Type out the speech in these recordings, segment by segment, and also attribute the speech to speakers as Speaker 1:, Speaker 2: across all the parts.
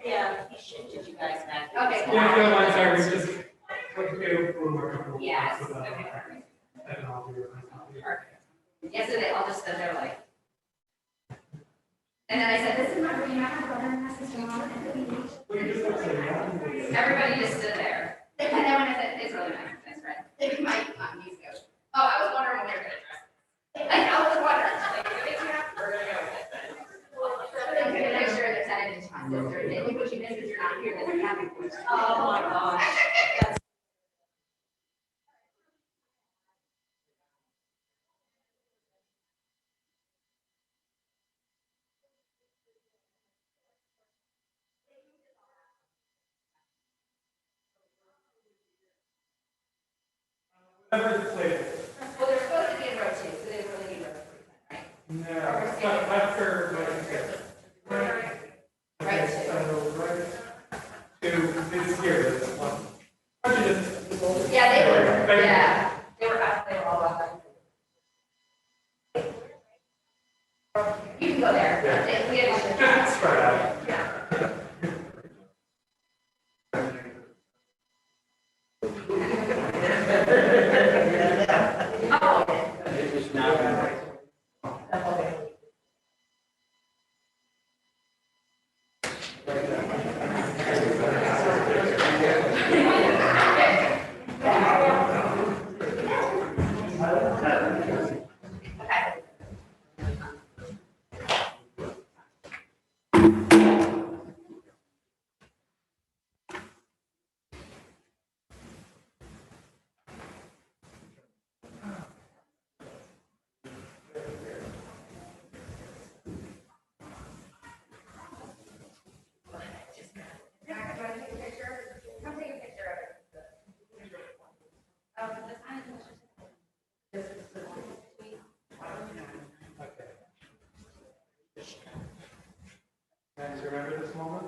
Speaker 1: Yeah, he shifted you guys back.
Speaker 2: Okay.
Speaker 3: Yeah, no, I'm sorry, we just, we're more comfortable.
Speaker 2: Yes,
Speaker 3: with that.
Speaker 2: okay, perfect.
Speaker 3: And I'll do it myself.
Speaker 2: Yes, so they all just stood there like. And then I said, this is my room, my brother and my sister-in-law,
Speaker 3: We just have to say, yeah.
Speaker 2: everybody just stood there. And then when I said, it's really nice, best friend. They might use those. Oh, I was wondering when they were gonna dress. I was wondering, like, we're gonna go with it. I'm gonna make sure they're sending it to my sister, and then what you miss is you're not here, then you're happy for you.
Speaker 1: Oh my gosh. That's
Speaker 3: Whatever the place.
Speaker 2: Well, they're supposed to be in row 2, so they really need row 3, right?
Speaker 3: No, but after,
Speaker 2: Right.
Speaker 3: okay, so, it's here, this one. Actually, this.
Speaker 2: Yeah, they were,
Speaker 3: Thank you.
Speaker 2: yeah, they were up, they were all up. You can go there.
Speaker 3: Yeah.
Speaker 2: We had one.
Speaker 3: Just spread out.
Speaker 2: Yeah. Okay.
Speaker 3: And do you remember this moment?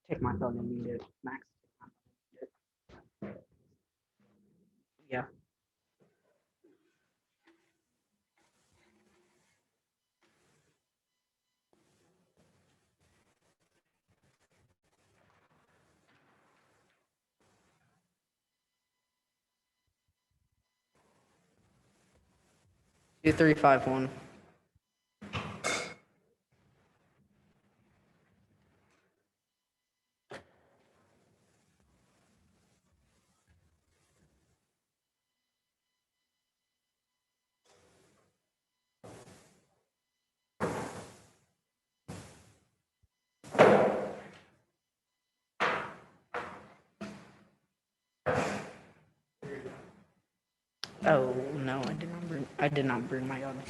Speaker 4: Take my phone and mute it, Max. Yeah. Two, three, five, one. Oh no, I did not bring my gun.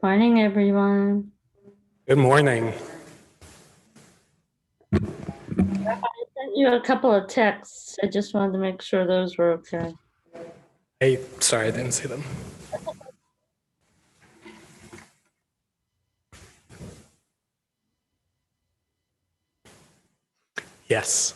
Speaker 5: Morning, everyone.
Speaker 3: Good morning.
Speaker 5: I sent you a couple of texts. I just wanted to make sure those were okay.
Speaker 3: Hey, sorry, I didn't see them. Yes.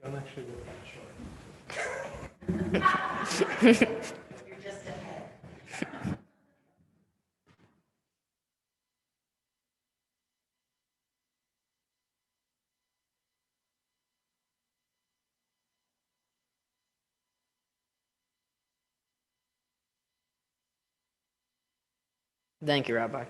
Speaker 3: You don't actually look that short.
Speaker 1: You're just ahead.
Speaker 4: Thank you, Rabbi.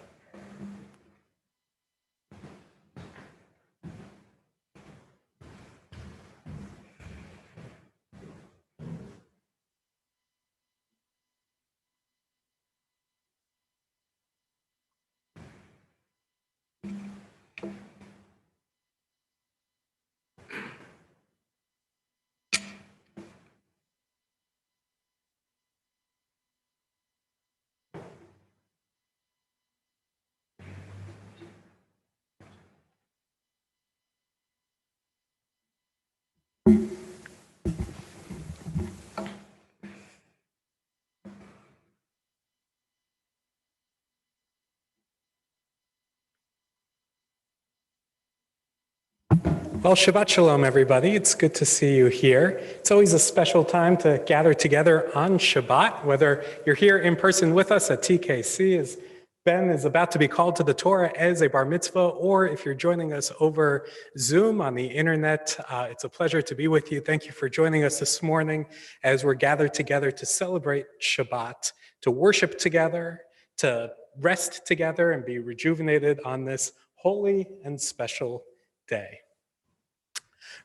Speaker 3: Well, Shabbat Shalom, everybody. It's good to see you here. It's always a special time to gather together on Shabbat, whether you're here in person with us at TKC as Ben is about to be called to the Torah as a bar mitzvah, or if you're joining us over Zoom on the internet, it's a pleasure to be with you. Thank you for joining us this morning as we're gathered together to celebrate Shabbat, to worship together, to rest together and be rejuvenated on this holy and special day.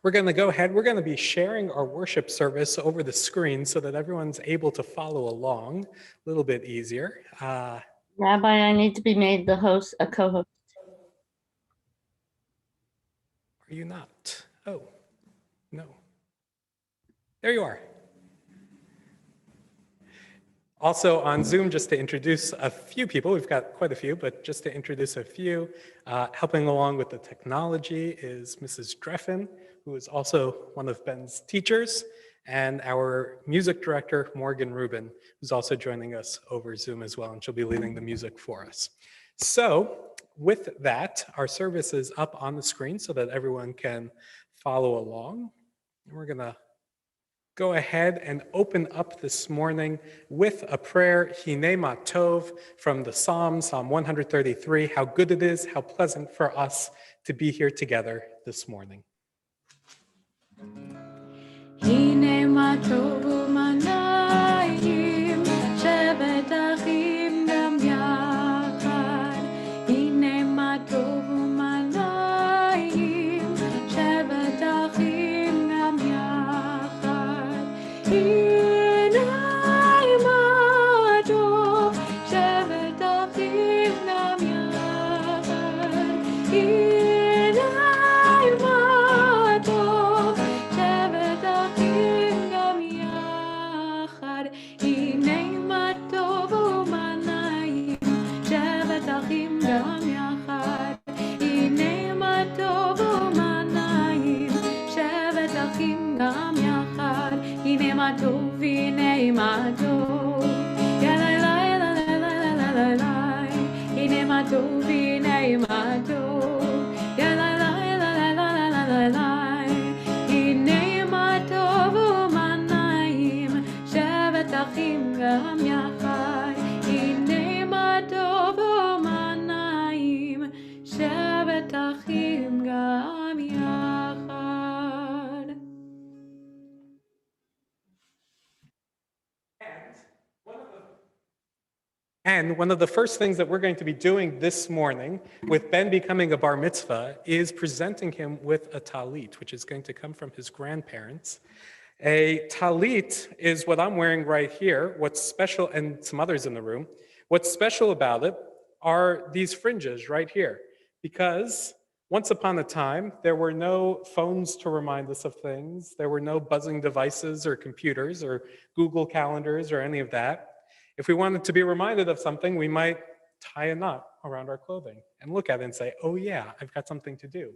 Speaker 3: We're going to go ahead. We're going to be sharing our worship service over the screen so that everyone's able to follow along a little bit easier.
Speaker 5: Rabbi, I need to be made the host, a co-host.
Speaker 3: Are you not? Oh, no. There you are. Also on Zoom, just to introduce a few people, we've got quite a few, but just to introduce a few, helping along with the technology is Mrs. Dreffin, who is also one of Ben's teachers, and our music director, Morgan Rubin, who's also joining us over Zoom as well, and she'll be leading the music for us. So with that, our service is up on the screen so that everyone can follow along. And we're gonna go ahead and open up this morning with a prayer, Hinei Ma Tov, from the Psalm 133, how good it is, how pleasant for us to be here together this morning.
Speaker 6: הנה מה טוב ומנעים, שבת אחים גם יחד. הנה מה טוב ומנעים, שבת אחים גם יחד. הנה מה טוב, שבת אחים גם יחד. הנה מה טוב, שבת אחים גם יחד. הנה מה טוב ומה נעים, שבת אחים גם יחד. הנה מה טוב ומה נעים, שבת אחים גם יחד. הנה מה טוב, הנה מה טוב, יא לי לי לי לי לי לי לי. הנה מה טוב, הנה מה טוב, יא לי לי לי לי לי לי לי. הנה מה טוב ומה נעים, שבת אחים גם יחד. הנה מה טוב ומה נעים, שבת אחים גם יחד.
Speaker 3: And one of the first things that we're going to be doing this morning with Ben becoming a bar mitzvah is presenting him with a talit, which is going to come from his grandparents. A talit is what I'm wearing right here. What's special, and some others in the room, what's special about it are these fringes right here. Because once upon a time, there were no phones to remind us of things. There were no buzzing devices or computers or Google calendars or any of that. If we wanted to be reminded of something, we might tie a knot around our clothing and look at it and say, oh yeah, I've got something to do.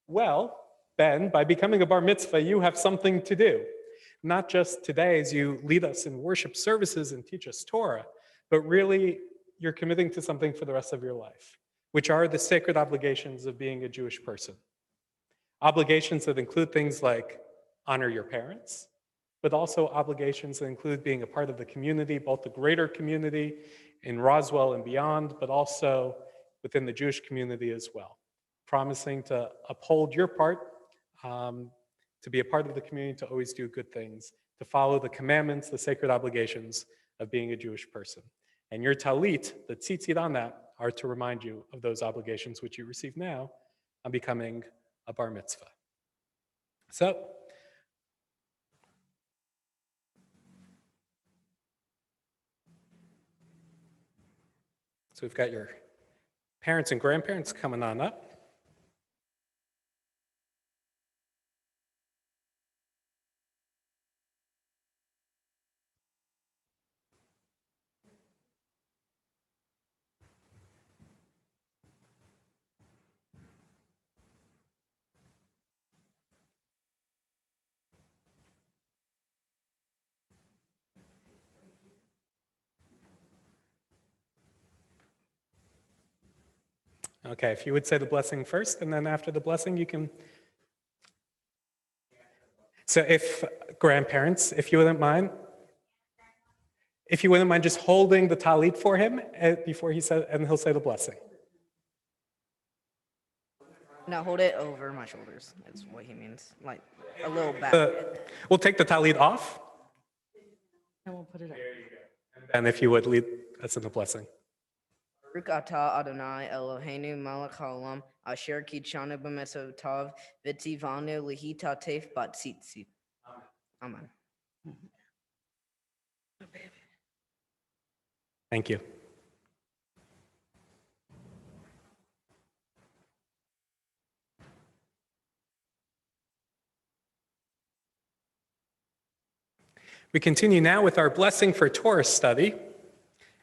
Speaker 3: Well, Ben, by becoming a bar mitzvah, you have something to do. Not just today as you lead us in worship services and teach us Torah, but really you're committing to something for the rest of your life, which are the sacred obligations of being a Jewish person. Obligations that include things like honor your parents, but also obligations that include being a part of the community, both the greater community in Roswell and beyond, but also within the Jewish community as well. Promising to uphold your part, to be a part of the community, to always do good things, to follow the commandments, the sacred obligations of being a Jewish person. And your talit, the tzitzit on that, are to remind you of those obligations which you receive now on becoming a bar mitzvah. So we've got your parents and grandparents coming on up. Okay, if you would say the blessing first, and then after the blessing, you can So if grandparents, if you wouldn't mind just holding the talit for him before he said, and he'll say the blessing.
Speaker 4: No, hold it over my shoulders. That's what he means. Like a little back.
Speaker 3: We'll take the talit off,
Speaker 4: And we'll put it up.
Speaker 3: and if you would lead us in the blessing.
Speaker 4: Baruch atah Adonai Eloheinu melech haolam asher kitshanu b'mitzvotav v'tzivanu lihitatef b'tzitzit. Amen.
Speaker 3: Thank you. We continue now with our blessing for Torah study,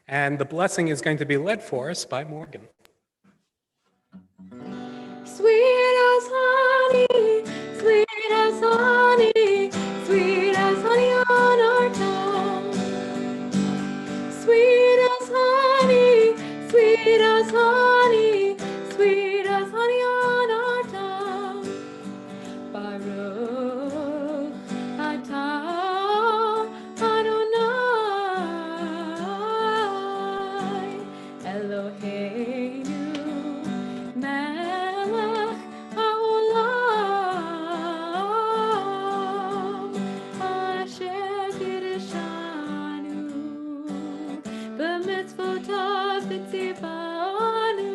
Speaker 3: and the blessing is going to be led for us by Morgan.
Speaker 6: Sweet as honey, sweet as honey, sweet as honey on our tongue. Sweet as honey, sweet as honey, sweet as honey on our tongue. Baruch atah Adonai Eloheinu melech haolam asher kiddushanu b'mitzvotav v'tzivanu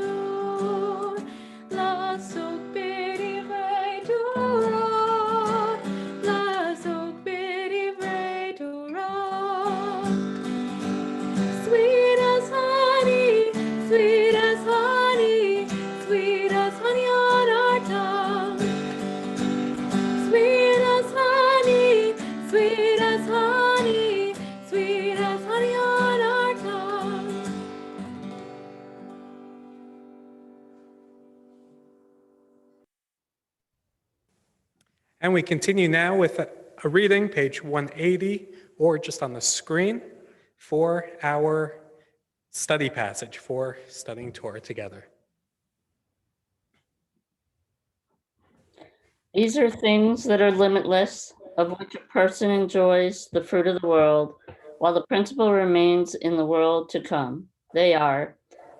Speaker 6: לעסוק בדברי תורה, לעסוק בדברי תורה. Sweet as honey, sweet as honey, sweet as honey on our tongue. Sweet as honey, sweet as honey, sweet as honey on our tongue.
Speaker 3: And we continue now with a reading, page 180, or just on the screen, for our study passage for studying Torah together.
Speaker 5: These are things that are limitless, of which a person enjoys the fruit of the world, while the principle remains in the world to come. They are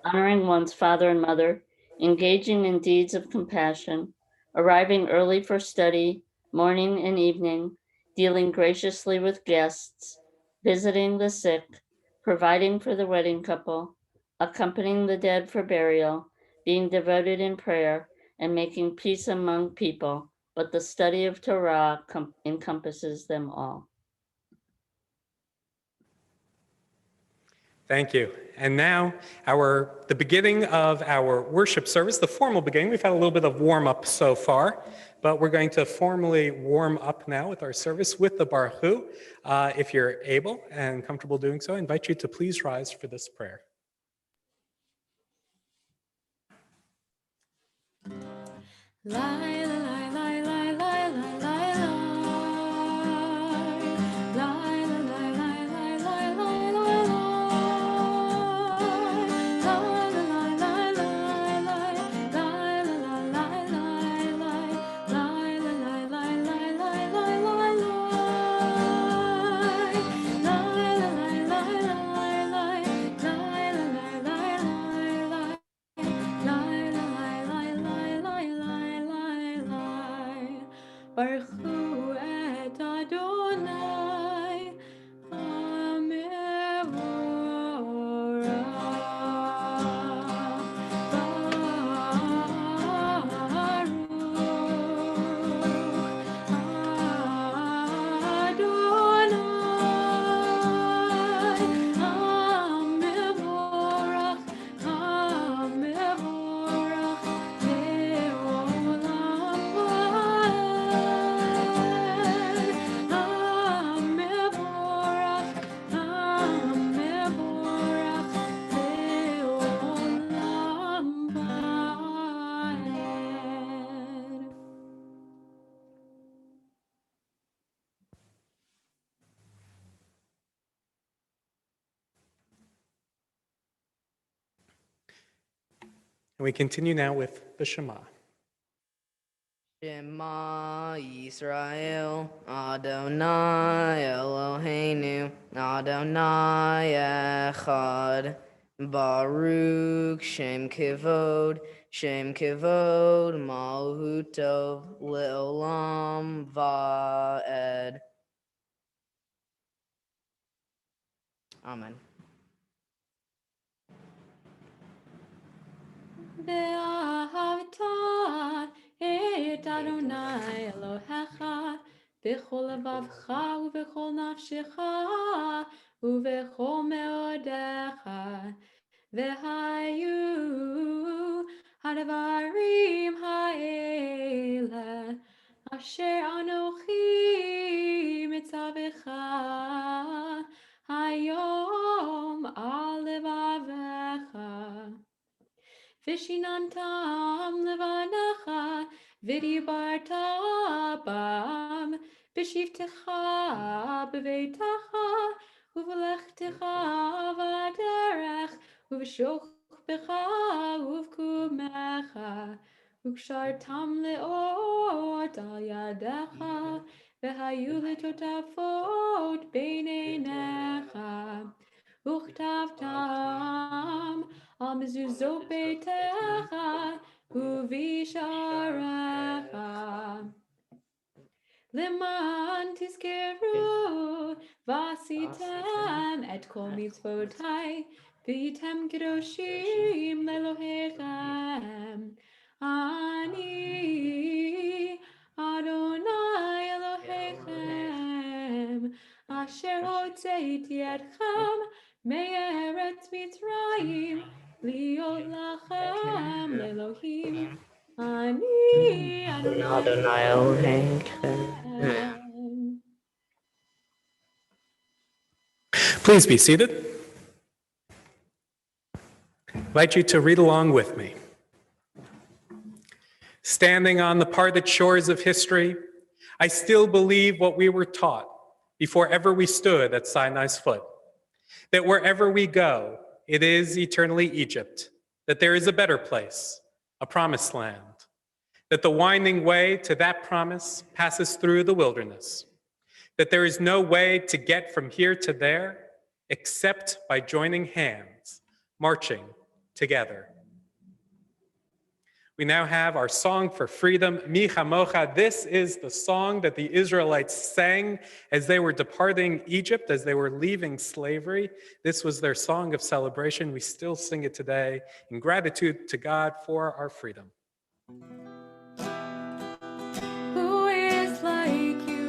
Speaker 5: honoring one's father and mother, engaging in deeds of compassion, arriving early for study, morning and evening, dealing graciously with guests, visiting the sick, providing for the wedding couple, accompanying the dead for burial, being devoted in prayer, and making peace among people. But the study of Torah encompasses them all.
Speaker 3: Thank you. And now, the beginning of our worship service, the formal beginning. We've had a little bit of warm-up so far, but we're going to formally warm up now with our service with the Baruch Hu. If you're able and comfortable doing so, I invite you to please rise for this prayer.
Speaker 6: Baruch Hu et Adonai
Speaker 3: And we continue now with the Shema.
Speaker 4: Shema Yisrael, Adonai Eloheinu, Adonai Echad, Baruch Shem Kivod, Malhutov, Leolam Va'ed. Amen.
Speaker 6: ואהבת את אדוני אלוהיך בכל לבבך ובכל נפשך ובכל מאודיך, והיו הדברים האלה אשר אנוכי מצווך היום על לבביך. ושיננתם לבניך ודיברת בם בשבתך בביתך ובלכתך בדרך ובשוכבך ובקומך, וקשרתם לאות על ידך והיו לטוטפות בין עיניך, וכתבתם על מזוזות ביתך ובשעריך, למען תזכרו ועשיתם את כל מצוותיי והייתם קדושים לאלוהיכם. אני אדוני אלוהיכם אשר הוצאתי אתכם מארץ מצרים להיות לכם לאלוהים. אני אדוני אלוהיכם.
Speaker 3: Please be seated. I invite you to read along with me. Standing on the parted shores of history, I still believe what we were taught before ever we stood at Sinai's foot, that wherever we go, it is eternally Egypt, that there is a better place, a promised land, that the winding way to that promise passes through the wilderness, that there is no way to get from here to there except by joining hands, marching together. We now have our song for freedom, Mi Chamocha. This is the song that the Israelites sang as they were departing Egypt, as they were leaving slavery. This was their song of celebration. We still sing it today in gratitude to God for our freedom.
Speaker 6: Who is like you,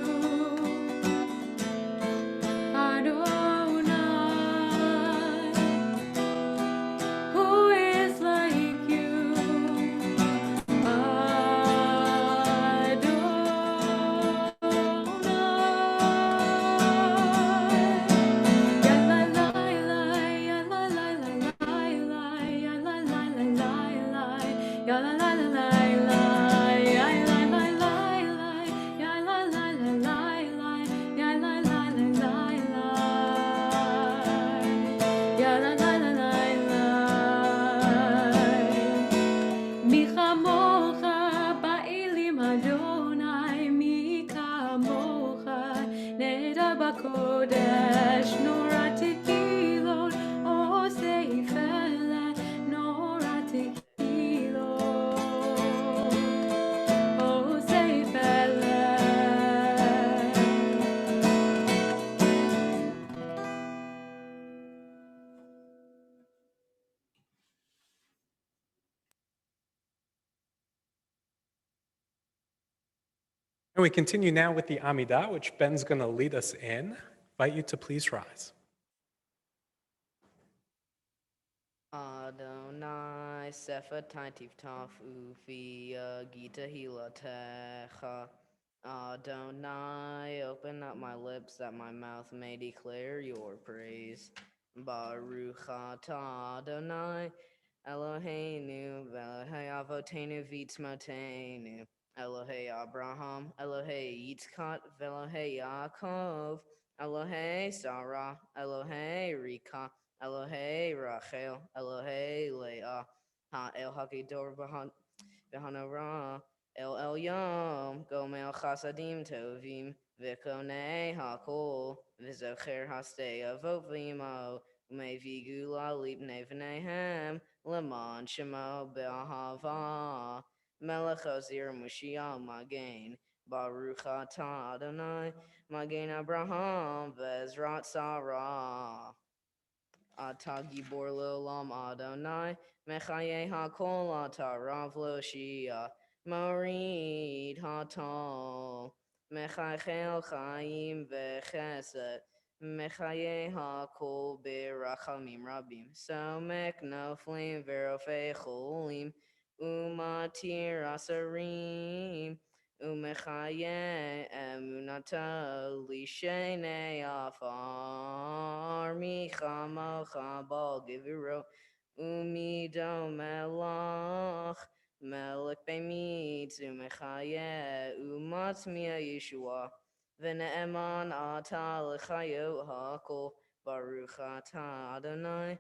Speaker 6: Adonai? Who is like you, מי כמוך באלים אדוני, מי כמוך נדע בקודש, נורא תהילות עושה יפלה, נורא תהילות עושה יפלה.
Speaker 3: And we continue now with the Amidah, which Ben's going to lead us in. I invite you to please rise.
Speaker 4: Adonai Sefer Taintiv Taf Ufia Gita Hilatecha. Adonai, open up my lips that my mouth may declare your praise. Baruch atah Adonai Eloheinu Elohei Avotenu Vitzmotenu Elohei Abraham Elohei Yitzchak Elohei Yaakov Elohei Sarah Elohei Rika Elohei Rachel Elohei Leah Ha'el Hakidor V'Hanara El Yom, Gomel Chasadim Tovim, Vikone Hakol, Vizocher Haste Avot Vimo, Umevi Gula Lipne Vnehem, Lemon Shemo Be'ahava, Melech Ozir Mushiach Magain, Baruch Atah Adonai, Magain Abraham, Bezrat Sarah. Atah Gibor Le'olam Adonai, Mechaye HaKol Atah Rav Lo Shia, Morid Hatal, Mechachel Chaim V'Chesed, Mechaye HaKol Berachamim Rabim, Somek Noflim Verofei Cholim, Umatir Asarim, Umechaye emunata lishene afar michamocha bal giviro umido melach melech bemitz umechaye umatzmia Yeshua v'ne'eman ata l'chayot hakol baruch ata Adonai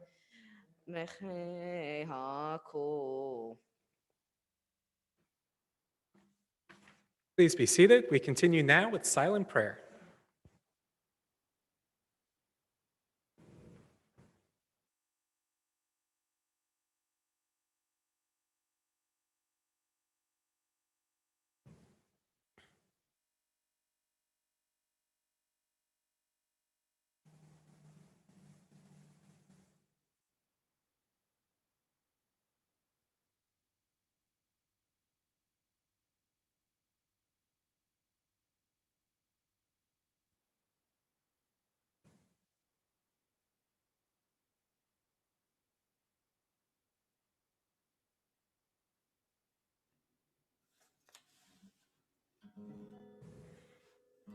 Speaker 4: mechei hakol.
Speaker 3: Please be seated. We continue now with silent prayer.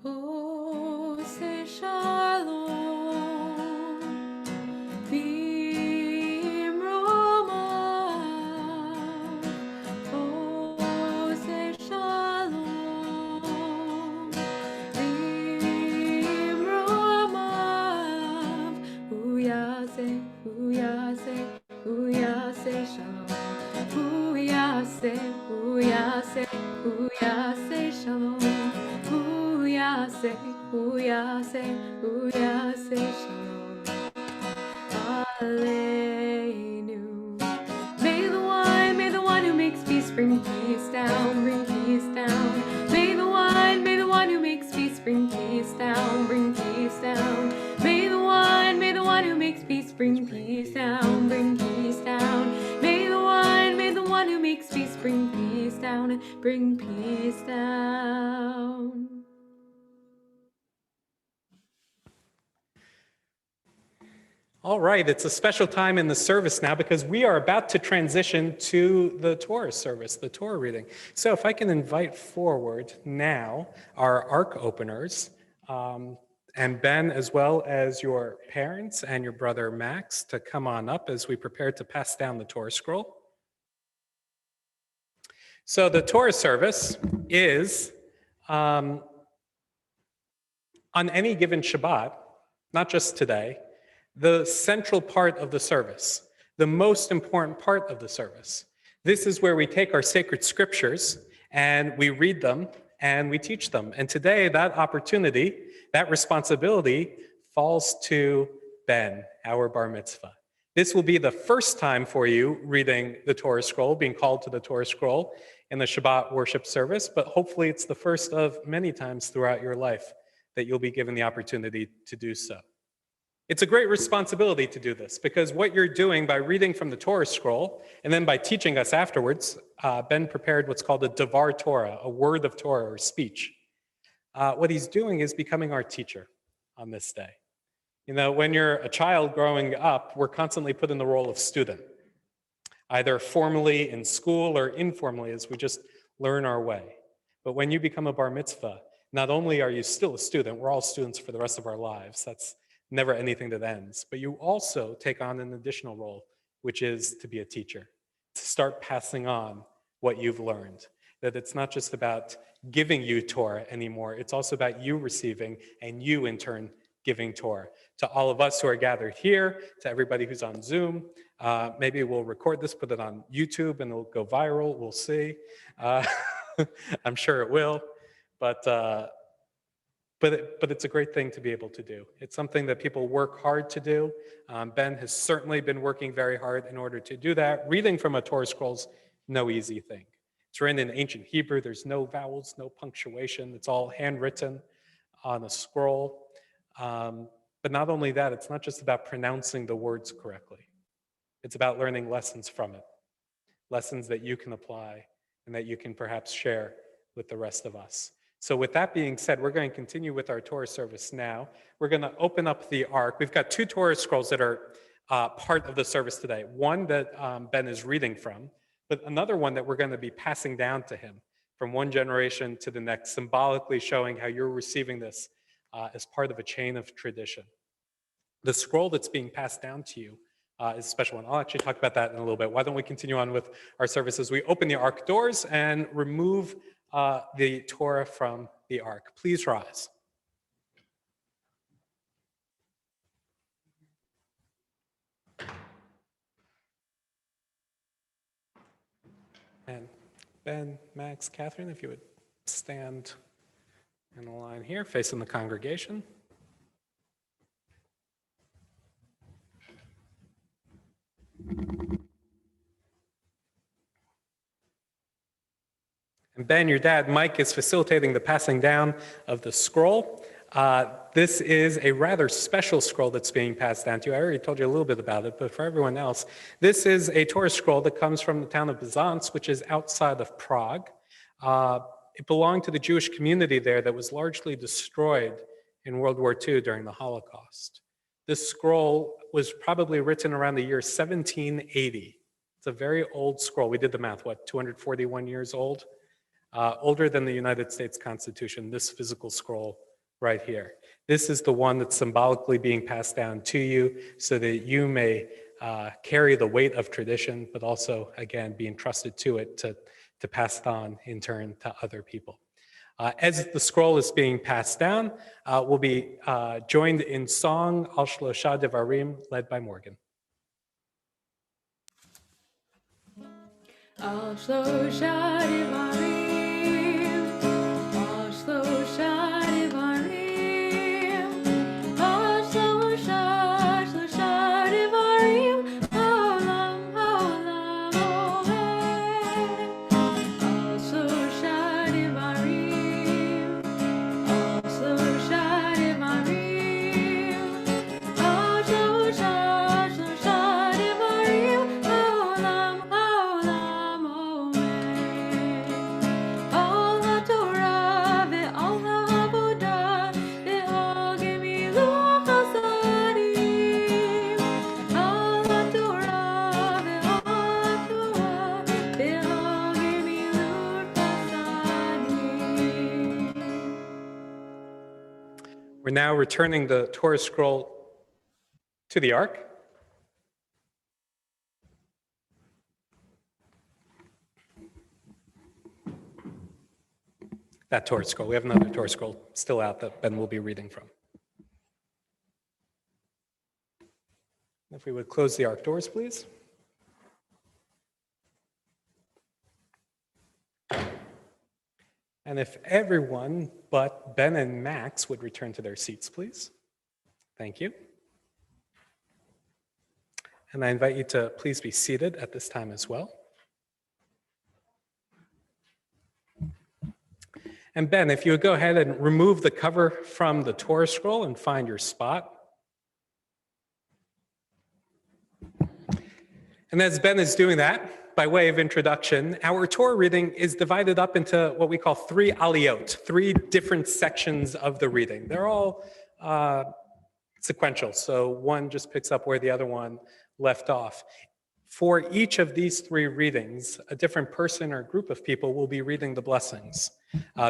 Speaker 6: Ose shalom bimromav. Ose shalom bimromav. Uyase, uyase, uyase shalom. Uyase, uyase, uyase shalom. Uyase, uyase, uyase shalom. Aleinu. May the one who makes peace bring peace down, bring peace down. May the one who makes peace bring peace down, bring peace down. May the one who makes peace bring peace down, bring peace down. May the one who makes peace bring peace down, bring peace down.
Speaker 3: All right, it's a special time in the service now because we are about to transition to the Torah service, the Torah reading. So if I can invite forward now our ark openers, and Ben, as well as your parents and your brother Max, to come on up as we prepare to pass down the Torah scroll. So the Torah service is on any given Shabbat, not just today, the central part of the service, the most important part of the service. This is where we take our sacred scriptures and we read them and we teach them. And today, that opportunity, that responsibility falls to Ben, our bar mitzvah. This will be the first time for you reading the Torah scroll, being called to the Torah scroll in the Shabbat worship service, but hopefully it's the first of many times throughout your life that you'll be given the opportunity to do so. It's a great responsibility to do this because what you're doing by reading from the Torah scroll and then by teaching us afterwards, Ben prepared what's called a Devar Torah, a word of Torah or speech. What he's doing is becoming our teacher on this day. You know, when you're a child growing up, we're constantly put in the role of student, either formally in school or informally as we just learn our way. But when you become a bar mitzvah, not only are you still a student, we're all students for the rest of our lives. That's never anything that ends. But you also take on an additional role, which is to be a teacher, to start passing on what you've learned. That it's not just about giving you Torah anymore, it's also about you receiving and you in turn giving Torah. To all of us who are gathered here, to everybody who's on Zoom, maybe we'll record this, put it on YouTube, and it'll go viral, we'll see. I'm sure it will, but it's a great thing to be able to do. It's something that people work hard to do. Ben has certainly been working very hard in order to do that. Reading from a Torah scroll's no easy thing. It's written in ancient Hebrew. There's no vowels, no punctuation. It's all handwritten on a scroll. But not only that, it's not just about pronouncing the words correctly. It's about learning lessons from it, lessons that you can apply and that you can perhaps share with the rest of us. So with that being said, we're going to continue with our Torah service now. We're going to open up the Ark. We've got two Torah scrolls that are part of the service today. One that Ben is reading from, but another one that we're going to be passing down to him from one generation to the next, symbolically showing how you're receiving this as part of a chain of tradition. The scroll that's being passed down to you is a special one. I'll actually talk about that in a little bit. Why don't we continue on with our services? We open the Ark doors and remove the Torah from the Ark. Please rise. And Ben, Max, Catherine, if you would stand in a line here, facing the congregation. And Ben, your dad, Mike, is facilitating the passing down of the scroll. This is a rather special scroll that's being passed down to you. I already told you a little bit about it, but for everyone else, this is a Torah scroll that comes from the town of Byzance, which is outside of Prague. It belonged to the Jewish community there that was largely destroyed in World War II during the Holocaust. This scroll was probably written around the year 1780. It's a very old scroll. We did the math, 241 years old? Older than the United States Constitution, this physical scroll right here. This is the one that's symbolically being passed down to you so that you may carry the weight of tradition, but also, again, be entrusted to it to pass it on in turn to other people. As the scroll is being passed down, we'll be joined in song Al Shlosha Devarim, led by Morgan.
Speaker 6: Al Shlosha Devarim, Al Shlosha Devarim, Al Shlosha Devarim, Olam Olam Olam, Al Shlosha Devarim, Al Shlosha Devarim, Al Shlosha Devarim, Olam Olam Olam, Al HaTorah ve'al ha'avodah ve'al gemilut chasadim, Al HaTorah ve'al gemilut chasadim.
Speaker 3: We're now returning the Torah scroll to the Ark. That Torah scroll. We have another Torah scroll still out that Ben will be reading from. If we would close the Ark doors, please. And if everyone but Ben and Max would return to their seats, please. Thank you. And I invite you to please be seated at this time as well. And Ben, if you would go ahead and remove the cover from the Torah scroll and find your spot. And as Ben is doing that, by way of introduction, our Torah reading is divided up into what we call 3 aliyot, 3 different sections of the reading. They're all sequential, so one just picks up where the other one left off. For each of these 3 readings, a different person or group of people will be reading the blessings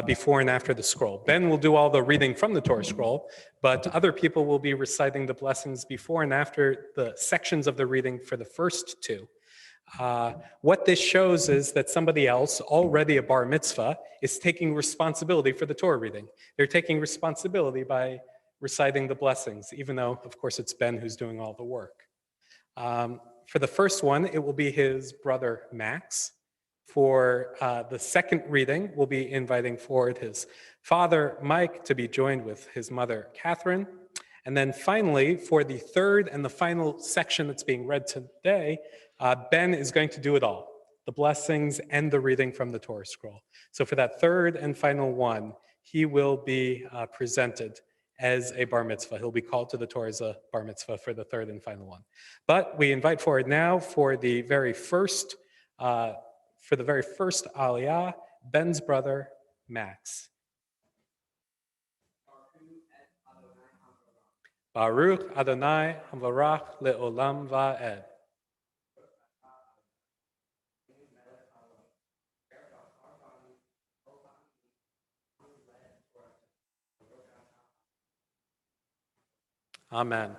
Speaker 3: before and after the scroll. Ben will do all the reading from the Torah scroll, but other people will be reciting the blessings before and after the sections of the reading for the first 2. What this shows is that somebody else, already a bar mitzvah, is taking responsibility for the Torah reading. They're taking responsibility by reciting the blessings, even though, of course, it's Ben who's doing all the work. For the first one, it will be his brother Max. For the second reading, we'll be inviting forward his father, Mike, to be joined with his mother, Catherine. And then finally, for the third and the final section that's being read today, Ben is going to do it all, the blessings and the reading from the Torah scroll. So for that third and final one, he will be presented as a bar mitzvah. He'll be called to the Torah as a bar mitzvah for the third and final one. But we invite forward now for the very first aliyah, Ben's brother, Max. Baruch Adonai Havarach Le'olam Va'ed. Amen.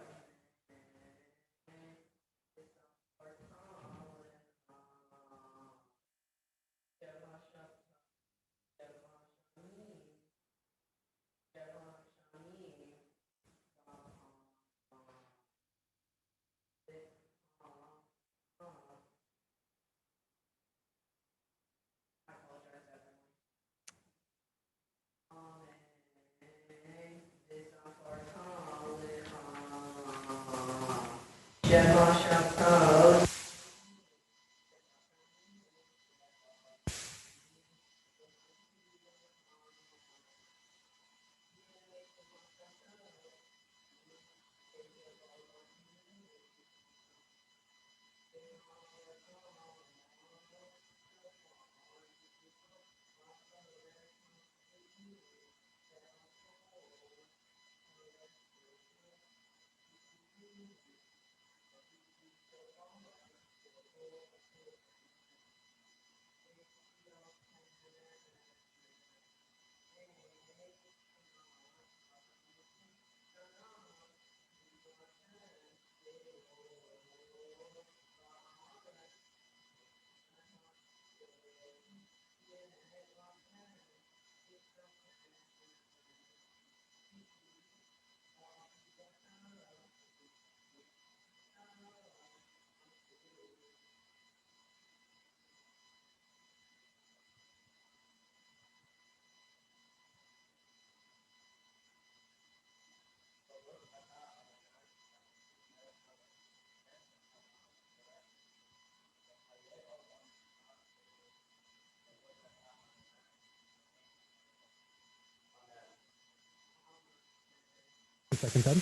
Speaker 3: Second time.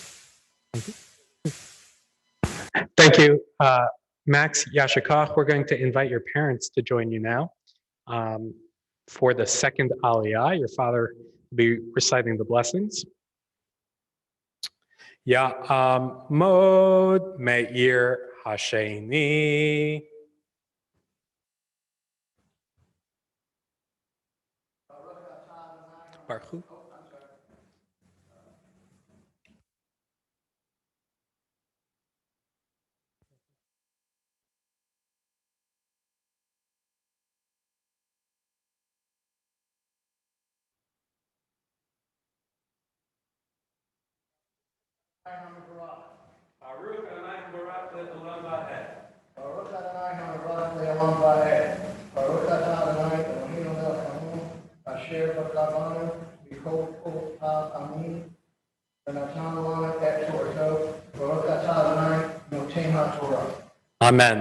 Speaker 3: Thank you. Thank you, Max Yashikach. We're going to invite your parents to join you now for the second aliyah. Your father will be reciting the blessings. Ya'amod me'ir hasheni. Baruch Hu. Baruch Adonai Baruch Le'olam Va'ed.
Speaker 7: Baruch Adonai Havarach Le'olam Va'ed. Baruch Adonai Eloheinu melech haolam, asher b'kavanu b'kol kol ha'amim, v'natan lanu et Torto. Baruch Adonai noten ha'Torah.
Speaker 3: Amen.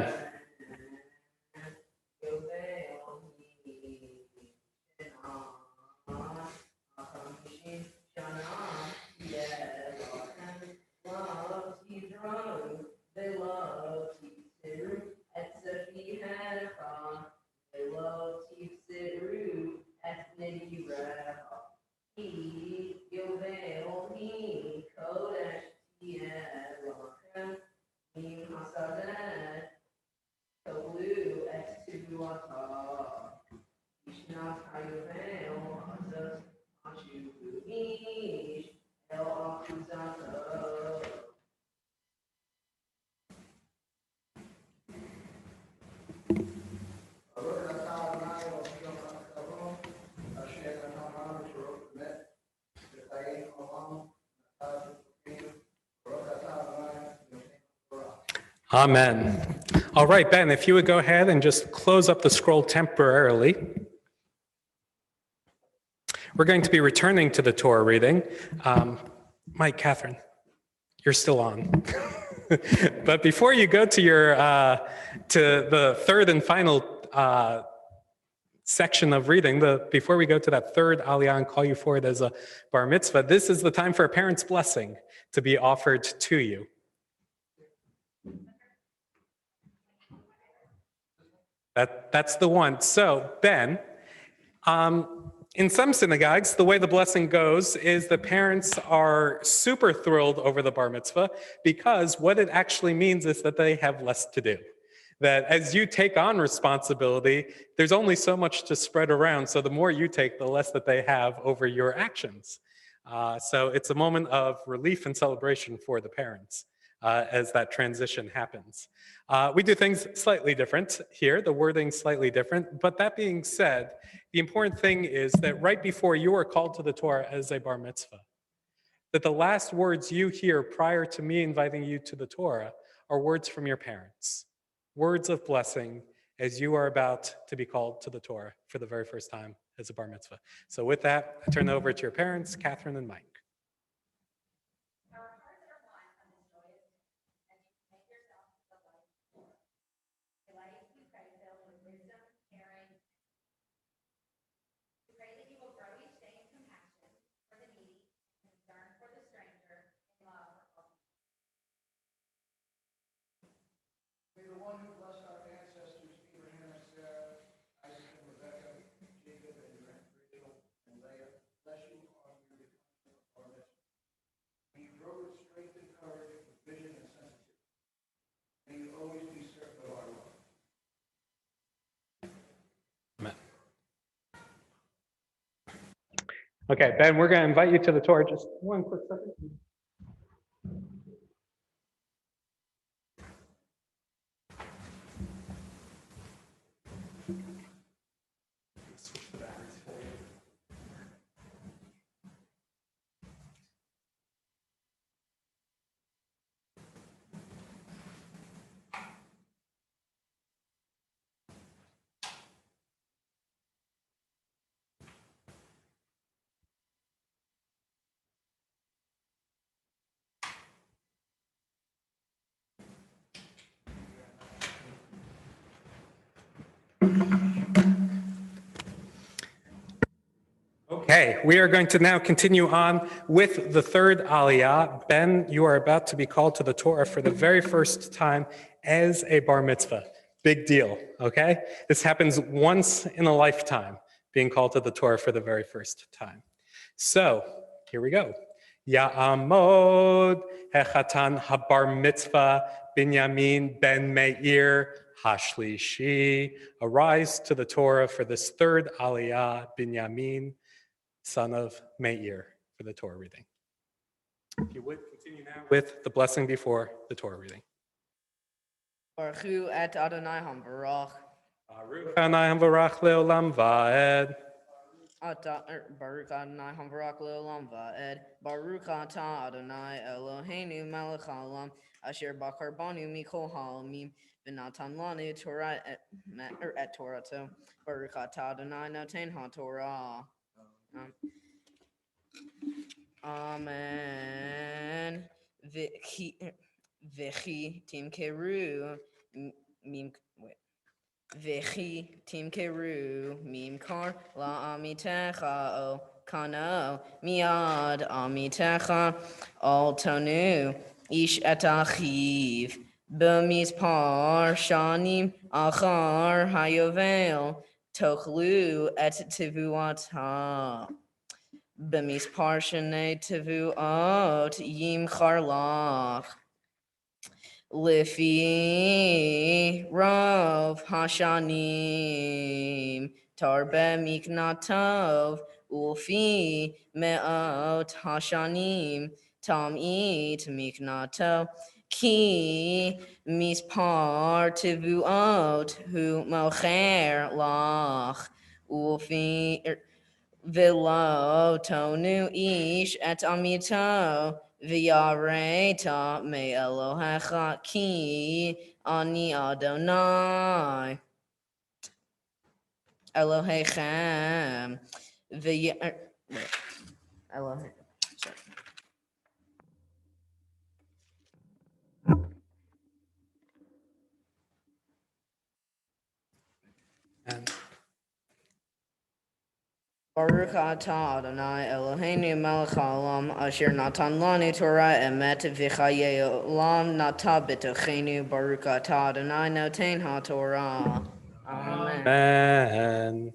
Speaker 3: Amen. All right, Ben, if you would go ahead and just close up the scroll temporarily. We're going to be returning to the Torah reading. Mike, Catherine, you're still on. But before you go to your to the third and final section of reading, before we go to that third aliyah and call you forward as a bar mitzvah, this is the time for a parent's blessing to be offered to you. That's the one. So, Ben, in some synagogues, the way the blessing goes is the parents are super thrilled over the bar mitzvah because what it actually means is that they have less to do. That as you take on responsibility, there's only so much to spread around. So the more you take, the less that they have over your actions. So it's a moment of relief and celebration for the parents as that transition happens. We do things slightly different here, the wording's slightly different. But that being said, the important thing is that right before you are called to the Torah as a bar mitzvah, that the last words you hear prior to me inviting you to the Torah are words from your parents. Words of blessing as you are about to be called to the Torah for the very first time as a bar mitzvah. So with that, I turn it over to your parents, Catherine and Mike.
Speaker 7: May the one who blessed our ancestors, Abraham and Sarah, Isaac and Rebekah, Jacob and Rachel and Leah, bless you on your return to our mission. May you grow with strength and courage, with vision and sensitivity. May you always be certain of our love.
Speaker 3: Amen. Okay, Ben, we're going to invite you to the Torah. Just one quick second. Okay, we are going to now continue on with the third aliyah. Ben, you are about to be called to the Torah for the very first time as a bar mitzvah. Big deal, okay? This happens once in a lifetime, being called to the Torah for the very first time. So, here we go. Ya'amod hechatan habar mitzvah Binyamin ben Meir hashlishi. Arise to the Torah for this third aliyah, Binyamin, son of Meir, for the Torah reading. If you would continue now with the blessing before the Torah reading.
Speaker 4: Baruch Hu et Adonai Hamvarach.
Speaker 3: Baruch Adonai Hamvarach leolam va'ed.
Speaker 4: Baruch Adonai Hamvarach leolam va'ed. Baruch atah Adonai Eloheinu melech haolam asher bakar banu mikol ha'olamim v'natan lanu Torah et Torato. Baruch atah Adonai noten ha'Torah. Amen. V'chi timkeru mim V'chi timkeru mimkar la'amitecha o kano miad amitecha al tonu ish et achiv b'mispar shanim achar hayovel tochlu et tivuata. B'mispar shenei tivuot yimchar lach. Lifi rov hashanim tarbe miknatov ulfi me'ot hashanim tam'it miknato ki mispar tivuot hu mocher lach ulfi V'lo tonu ish et amito v'yareita me Elohecha ki ani Adonai Elohechem Elohim. Sorry.
Speaker 3: And
Speaker 4: Baruch atah Adonai Eloheinu melech haolam asher natan lanu Torah emet v'chayei olam nata b'tochenu Baruch atah Adonai noten haTorah. Amen.
Speaker 3: Ben.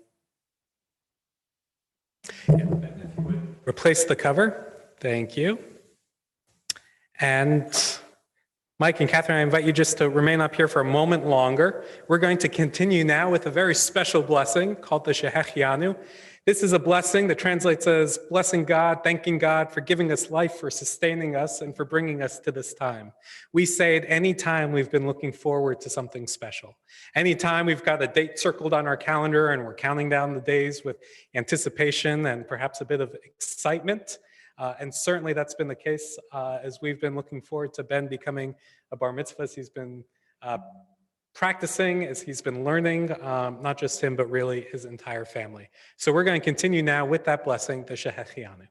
Speaker 3: Replace the cover. Thank you. And Mike and Catherine, I invite you just to remain up here for a moment longer. We're going to continue now with a very special blessing called the Shehechianu. This is a blessing that translates as blessing God, thanking God for giving us life, for sustaining us, and for bringing us to this time. We say it any time we've been looking forward to something special. Anytime we've got a date circled on our calendar and we're counting down the days with anticipation and perhaps a bit of excitement. And certainly that's been the case as we've been looking forward to Ben becoming a bar mitzvah. He's been practicing, as he's been learning, not just him, but really his entire family. So we're going to continue now with that blessing, the Shehechianu.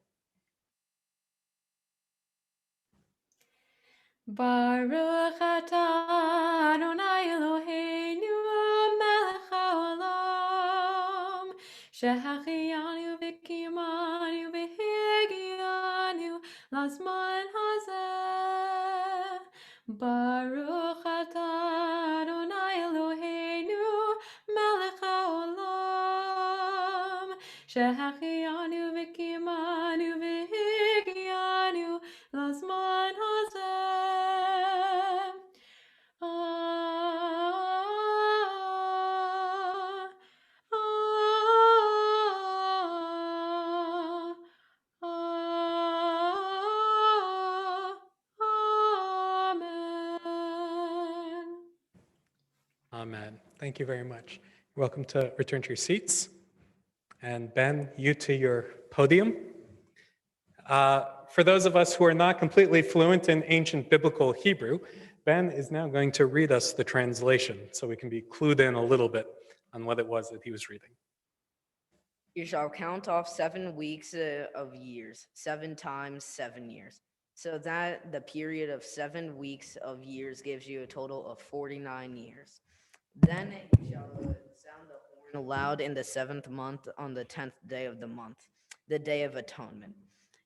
Speaker 6: Baruch atah Adonai Eloheinu melech haolam shehachianu v'kimanu v'higianu lazman hazeh. Baruch atah Adonai Eloheinu melech haolam shehachianu v'kimanu v'higianu lazman hazeh. Amen.
Speaker 3: Amen. Thank you very much. You're welcome to return to your seats. And Ben, you to your podium. For those of us who are not completely fluent in ancient biblical Hebrew, Ben is now going to read us the translation so we can be clued in a little bit on what it was that he was reading.
Speaker 4: You shall count off 7 weeks of years, 7 times 7 years. So that the period of 7 weeks of years gives you a total of 49 years. Then you shall sound the horn aloud in the 7th month on the 10th day of the month, the day of atonement.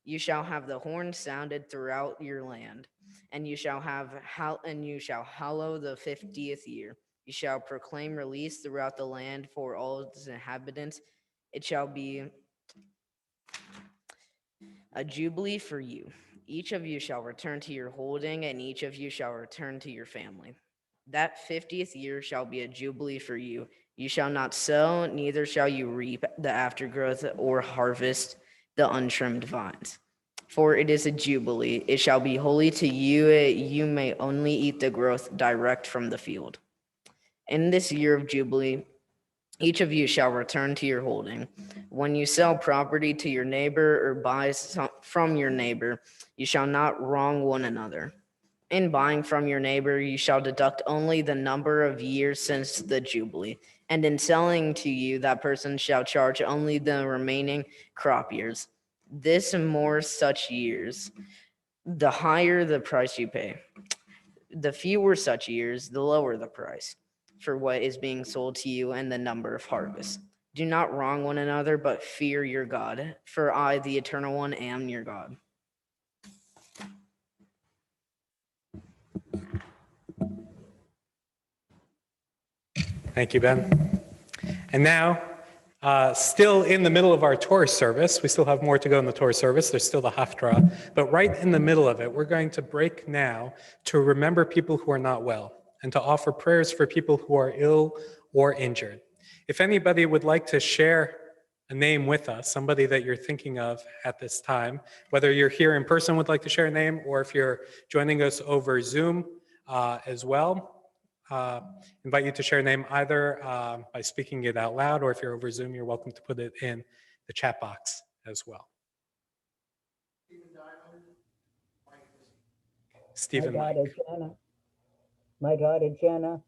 Speaker 4: You shall have the horn sounded throughout your land, and you shall hallow the 50th year. You shall proclaim release throughout the land for all its inhabitants. It shall be a jubilee for you. Each of you shall return to your holding, and each of you shall return to your family. That 50th year shall be a jubilee for you. You shall not sow, neither shall you reap the aftergrowth or harvest the untrimmed vines. For it is a jubilee. It shall be holy to you. You may only eat the growth direct from the field. In this year of jubilee, each of you shall return to your holding. When you sell property to your neighbor or buy from your neighbor, you shall not wrong one another. In buying from your neighbor, you shall deduct only the number of years since the Jubilee. And in selling to you, that person shall charge only the remaining crop years. This and more such years, the higher the price you pay. The fewer such years, the lower the price for what is being sold to you and the number of harvests. Do not wrong one another, but fear your God, for I, the Eternal One, am your God.
Speaker 3: Thank you, Ben. And now, still in the middle of our Torah service, we still have more to go in the Torah service, there's still the Haftarah, but right in the middle of it, we're going to break now to remember people who are not well and to offer prayers for people who are ill or injured. If anybody would like to share a name with us, somebody that you're thinking of at this time, whether you're here in person would like to share a name, or if you're joining us over Zoom as well, invite you to share a name either by speaking it out loud, or if you're over Zoom, you're welcome to put it in the chat box as well. Stephen Mike.
Speaker 8: My daughter Jenna.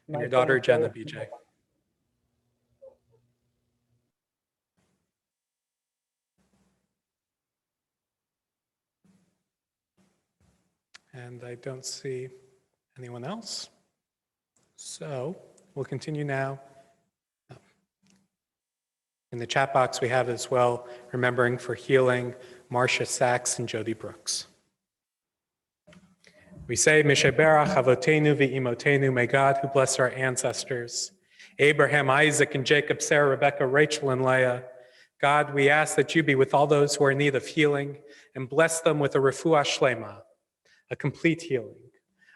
Speaker 3: And your daughter Jenna, BJ. And I don't see anyone else. So we'll continue now. In the chat box, we have as well, remembering for healing, Marcia Sachs and Jody Brooks. We say, Misheberach Avotenu V'imotenu, may God who bless our ancestors, Abraham, Isaac, and Jacob, Sarah, Rebecca, Rachel, and Leah. God, we ask that you be with all those who are in need of healing and bless them with a refuah shlema, a complete healing,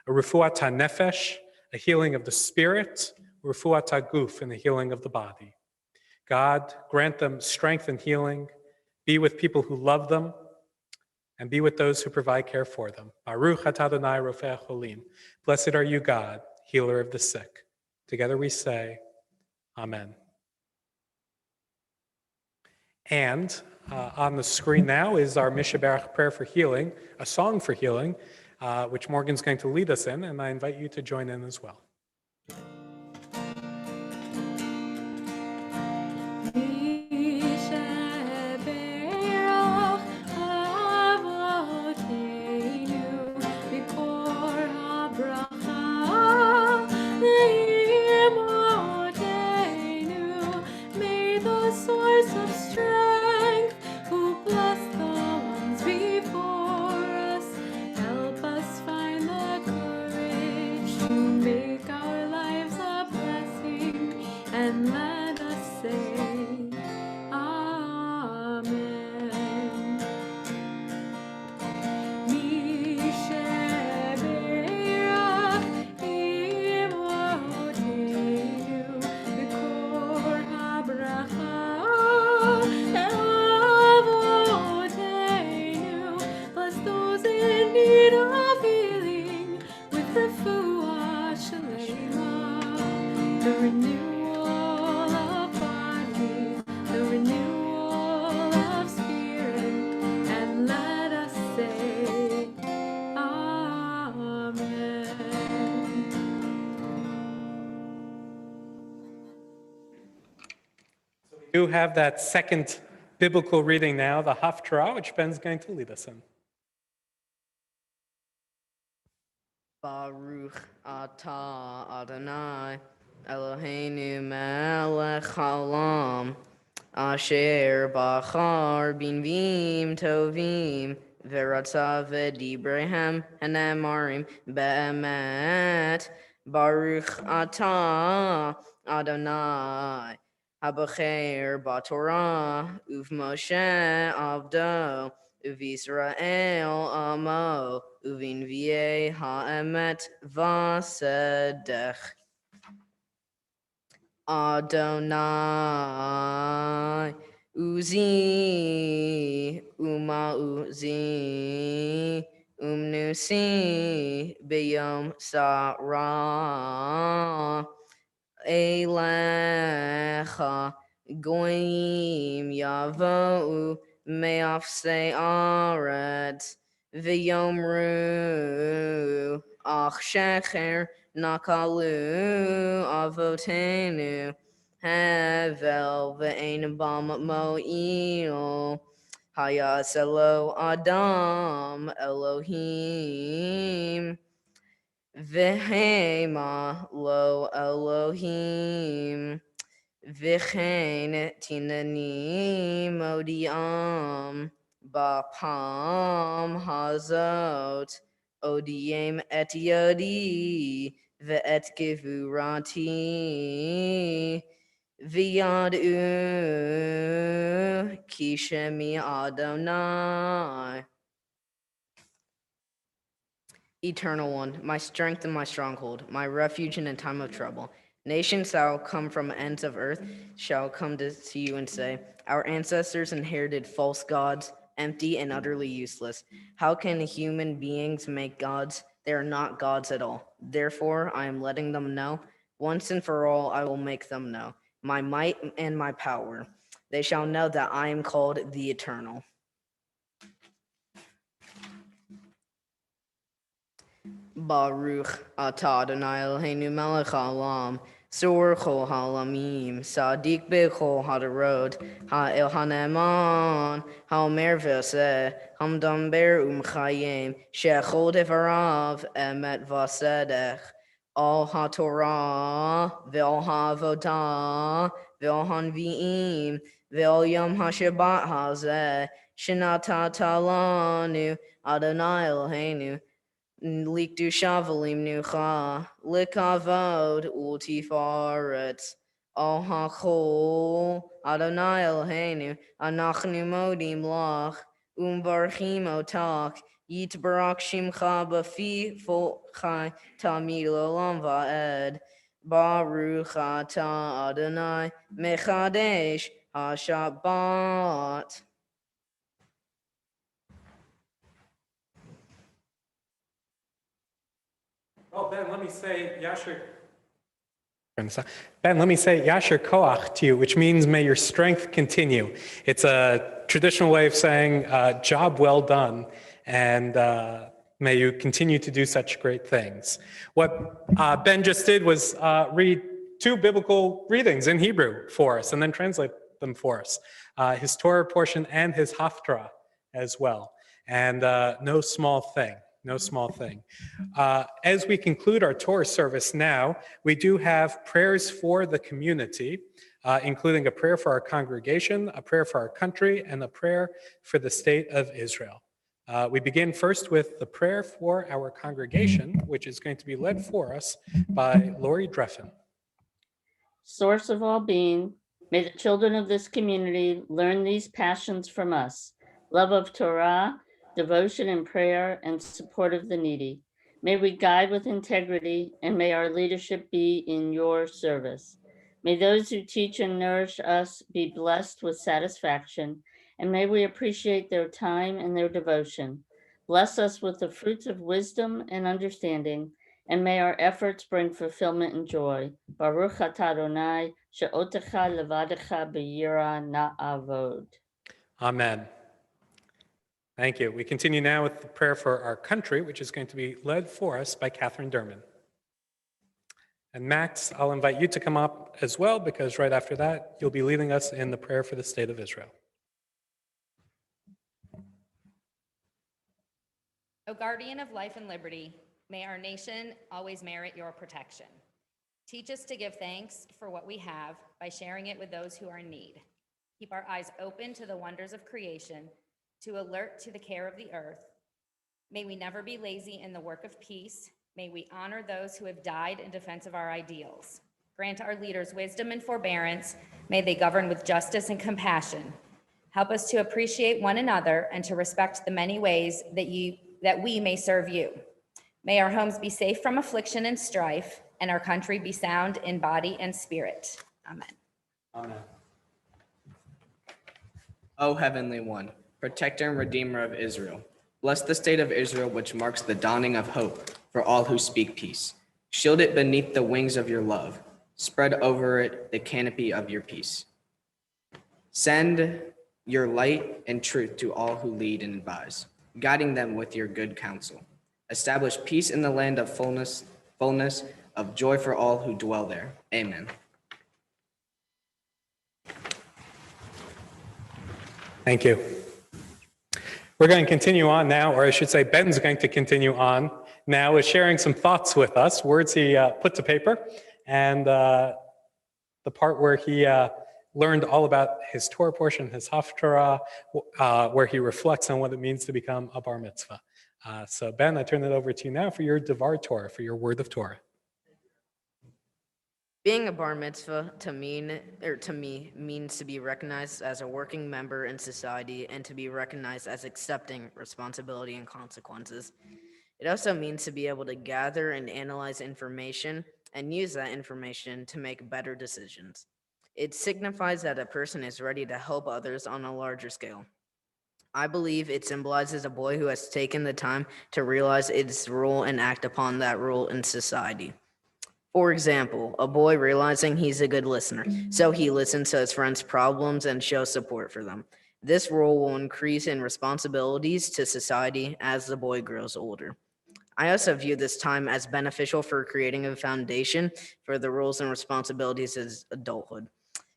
Speaker 3: a refuah nefesh, a healing of the spirit, refuah guf, and the healing of the body. God, grant them strength and healing, be with people who love them, and be with those who provide care for them. Baruch atah Adonai rofeh cholim. Blessed are you, God, healer of the sick. Together we say, Amen. And on the screen now is our Misheberach prayer for healing, a song for healing, which Morgan's going to lead us in, and I invite you to join in as well. We do have that second biblical reading now, the Haftarah, which Ben's going to lead us in.
Speaker 4: Baruch atah Adonai Eloheinu melech haolam asher bachar binvim tovim v'ratzav v'dibrehem hanemarim be'emet. Baruch atah Adonai Habacher b'Torah uv'Moshe avdo uv'Yisrael amo uv'Nvi'ei ha'emet v'sedech. Adonai uzi uma uzi umnusi b'yom sarah. Elecha goyim yavo'u me'afsei aretz v'yomru ach shecher nakalu avotenu hevel ve'ein bam mo'il hayaselo adam Elohim V'hema lo Elohim v'chein tinani modiam bapam hazot odiem et yodi ve'et gevurati v'yadu ki shemi Adonai. Eternal One, my strength and my stronghold, my refuge in a time of trouble. Nations shall come from ends of earth, shall come to you and say, our ancestors inherited false gods, empty and utterly useless. How can human beings make gods? They are not gods at all. Therefore, I am letting them know. Once and for all, I will make them know. my might and my power. They shall know that I am called the Eternal. Baruch atah Adonai Eloheinu melech haolam, Sur chol haolamim, Sadiq bechol hadarod, Ha'el haneman, Ha'omer v'aseh, Hamdamber umchayim, She'echol devarav, Emet v'asedech, Al haTorah, Ve'al ha'avodah, Ve'al hanvi'im, Ve'al yom ha'shabbat hazeh, Shenatata lanu, Adonai Eloheinu, Likdu shavalim nucha, likavod ultifaret, al hachol, Adonai Eloheinu, anachnu modim lach, barchim otak, yitbarak shimcha bafi folchai tamid olam va'ed, Baruch atah Adonai mechadesh hashabbat.
Speaker 3: Oh, Ben, let me say Yasher Koach to you, which means may your strength continue. It's a traditional way of saying job well done, and may you continue to do such great things. What Ben just did was read two biblical readings in Hebrew for us and then translate them for us, his Torah portion and his Haftarah as well. And no small thing. No small thing. As we conclude our Torah service now, we do have prayers for the community, including a prayer for our congregation, a prayer for our country, and a prayer for the state of Israel. We begin first with the prayer for our congregation, which is going to be led for us by Lori Dreffen.
Speaker 5: Source of all being, may the children of this community learn these passions from us: love of Torah, devotion and prayer, and support of the needy. May we guide with integrity, and may our leadership be in your service. May those who teach and nourish us be blessed with satisfaction, and may we appreciate their time and their devotion. Bless us with the fruits of wisdom and understanding, and may our efforts bring fulfillment and joy. Baruch atah Adonai, she'otecha levadecha b'yira na'avod.
Speaker 3: Amen. Thank you. We continue now with the prayer for our country, which is going to be led for us by Catherine Derman. And Max, I'll invite you to come up as well, because right after that, you'll be leading us in the prayer for the state of Israel.
Speaker 2: O guardian of life and liberty, may our nation always merit your protection. Teach us to give thanks for what we have by sharing it with those who are in need. Keep our eyes open to the wonders of creation, to alert to the care of the earth. May we never be lazy in the work of peace. May we honor those who have died in defense of our ideals. Grant our leaders wisdom and forbearance. May they govern with justice and compassion. Help us to appreciate one another and to respect the many ways that we may serve you. May our homes be safe from affliction and strife, and our country be sound in body and spirit. Amen.
Speaker 3: Amen.
Speaker 9: O Heavenly One, Protector and Redeemer of Israel, bless the state of Israel, which marks the dawning of hope for all who speak peace. Shield it beneath the wings of your love. Spread over it the canopy of your peace. Send your light and truth to all who lead and advise, guiding them with your good counsel. Establish peace in the land of fullness of joy for all who dwell there. Amen.
Speaker 3: Thank you. We're going to continue on now, or I should say Ben's going to continue on now with sharing some thoughts with us, words he put to paper, and the part where he learned all about his Torah portion, his Haftarah, where he reflects on what it means to become a bar mitzvah. So Ben, I turn it over to you now for your Devar Torah, for your word of Torah.
Speaker 4: Being a bar mitzvah to me means to be recognized as a working member in society and to be recognized as accepting responsibility and consequences. It also means to be able to gather and analyze information and use that information to make better decisions. It signifies that a person is ready to help others on a larger scale. I believe it symbolizes a boy who has taken the time to realize its role and act upon that role in society. For example, a boy realizing he's a good listener, so he listens to his friends' problems and shows support for them. This role will increase in responsibilities to society as the boy grows older. I also view this time as beneficial for creating a foundation for the roles and responsibilities as adulthood.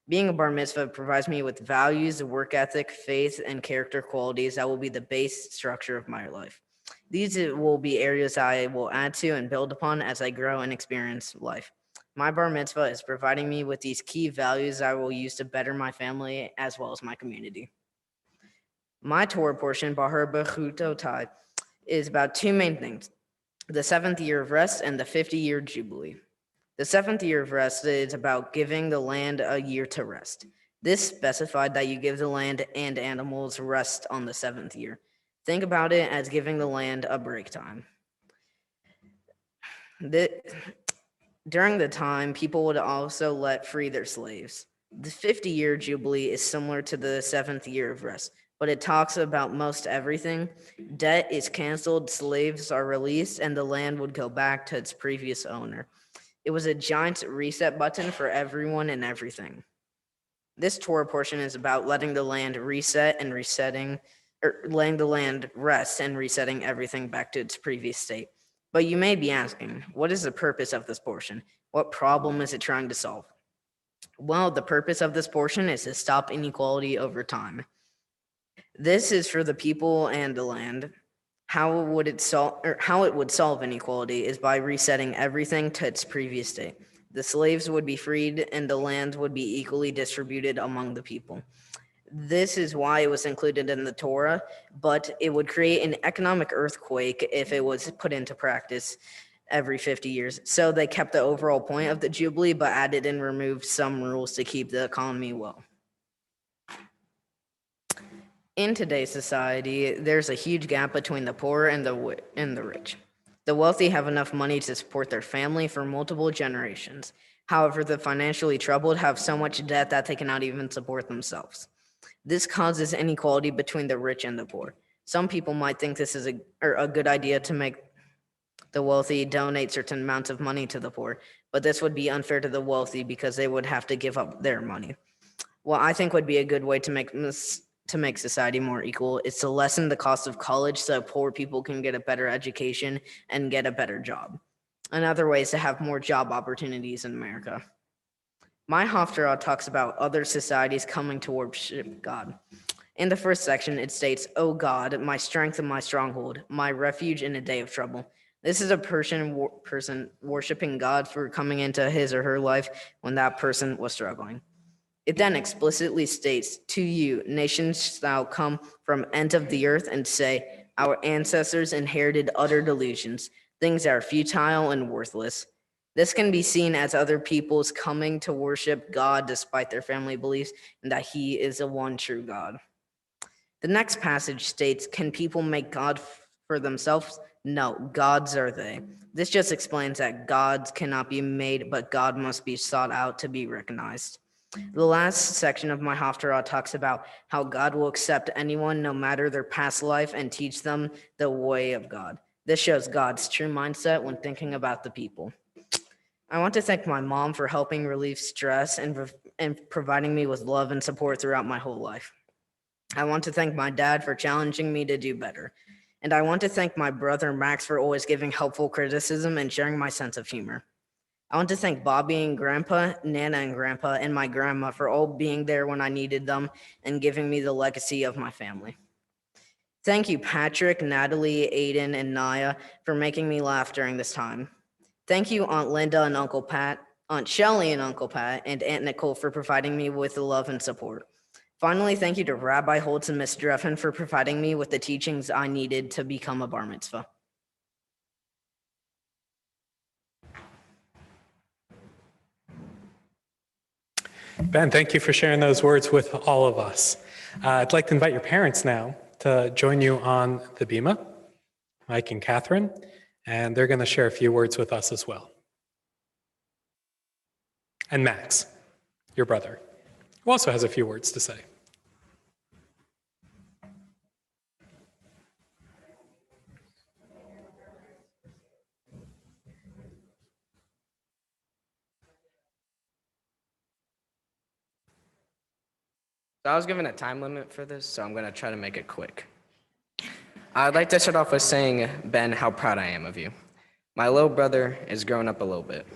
Speaker 4: Being a bar mitzvah provides me with values, work ethic, faith, and character qualities that will be the base structure of my life. These will be areas I will add to and build upon as I grow and experience life. My bar mitzvah is providing me with these key values I will use to better my family as well as my community. My Torah portion, Bahar Bechutotai, is about two main things: the seventh year of rest and the 50-year Jubilee. The seventh year of rest is about giving the land a year to rest. This specified that you give the land and animals rest on the seventh year. Think about it as giving the land a break time. During the time, people would also let free their slaves. The 50-year Jubilee is similar to the seventh year of rest, but it talks about most everything. Debt is canceled, slaves are released, and the land would go back to its previous owner. It was a giant reset button for everyone and everything. This Torah portion is about letting the land reset and resetting, or letting the land rest and resetting everything back to its previous state. But you may be asking, what is the purpose of this portion? What problem is it trying to solve? Well, the purpose of this portion is to stop inequality over time. This is for the people and the land. How it would solve inequality is by resetting everything to its previous state. The slaves would be freed and the land would be equally distributed among the people. This is why it was included in the Torah, but it would create an economic earthquake if it was put into practice every 50 years. So they kept the overall point of the Jubilee, but added and removed some rules to keep the economy well. In today's society, there's a huge gap between the poor and the rich. The wealthy have enough money to support their family for multiple generations. However, the financially troubled have so much debt that they cannot even support themselves. This causes inequality between the rich and the poor. Some people might think this is a good idea to make the wealthy donate certain amounts of money to the poor, but this would be unfair to the wealthy because they would have to give up their money. What I think would be a good way to make society more equal is to lessen the cost of college so poor people can get a better education and get a better job. Another way is to have more job opportunities in America. My Haftarah talks about other societies coming to worship God. In the first section, it states, "O God, my strength and my stronghold, my refuge in a day of trouble." This is a person worshiping God for coming into his or her life when that person was struggling. It then explicitly states, "To you, nations shall come from end of the earth and say, our ancestors inherited utter delusions, things that are futile and worthless." This can be seen as other people's coming to worship God despite their family beliefs and that he is the one true God. The next passage states, "Can people make God for themselves? No, gods are they." This just explains that gods cannot be made, but God must be sought out to be recognized. The last section of my Haftarah talks about how God will accept anyone no matter their past life and teach them the way of God. This shows God's true mindset when thinking about the people. I want to thank my mom for helping relieve stress and providing me with love and support throughout my whole life. I want to thank my dad for challenging me to do better. And I want to thank my brother Max for always giving helpful criticism and sharing my sense of humor. I want to thank Bobby and Grandpa, Nana and Grandpa, and my grandma for all being there when I needed them and giving me the legacy of my family. Thank you, Patrick, Natalie, Aiden, and Naya for making me laugh during this time. Thank you, Aunt Linda and Uncle Pat, Aunt Shelley and Uncle Pat, and Aunt Nicole for providing me with the love and support. Finally, thank you to Rabbi Holtz and Ms. Dreffen for providing me with the teachings I needed to become a bar mitzvah.
Speaker 3: Ben, thank you for sharing those words with all of us. I'd like to invite your parents now to join you on the bima, Mike and Catherine, and they're going to share a few words with us as well. And Max, your brother, who also has a few words to say.
Speaker 9: So I was given a time limit for this, so I'm going to try to make it quick. I'd like to start off with saying, Ben, how proud I am of you. My little brother is growing up a little bit.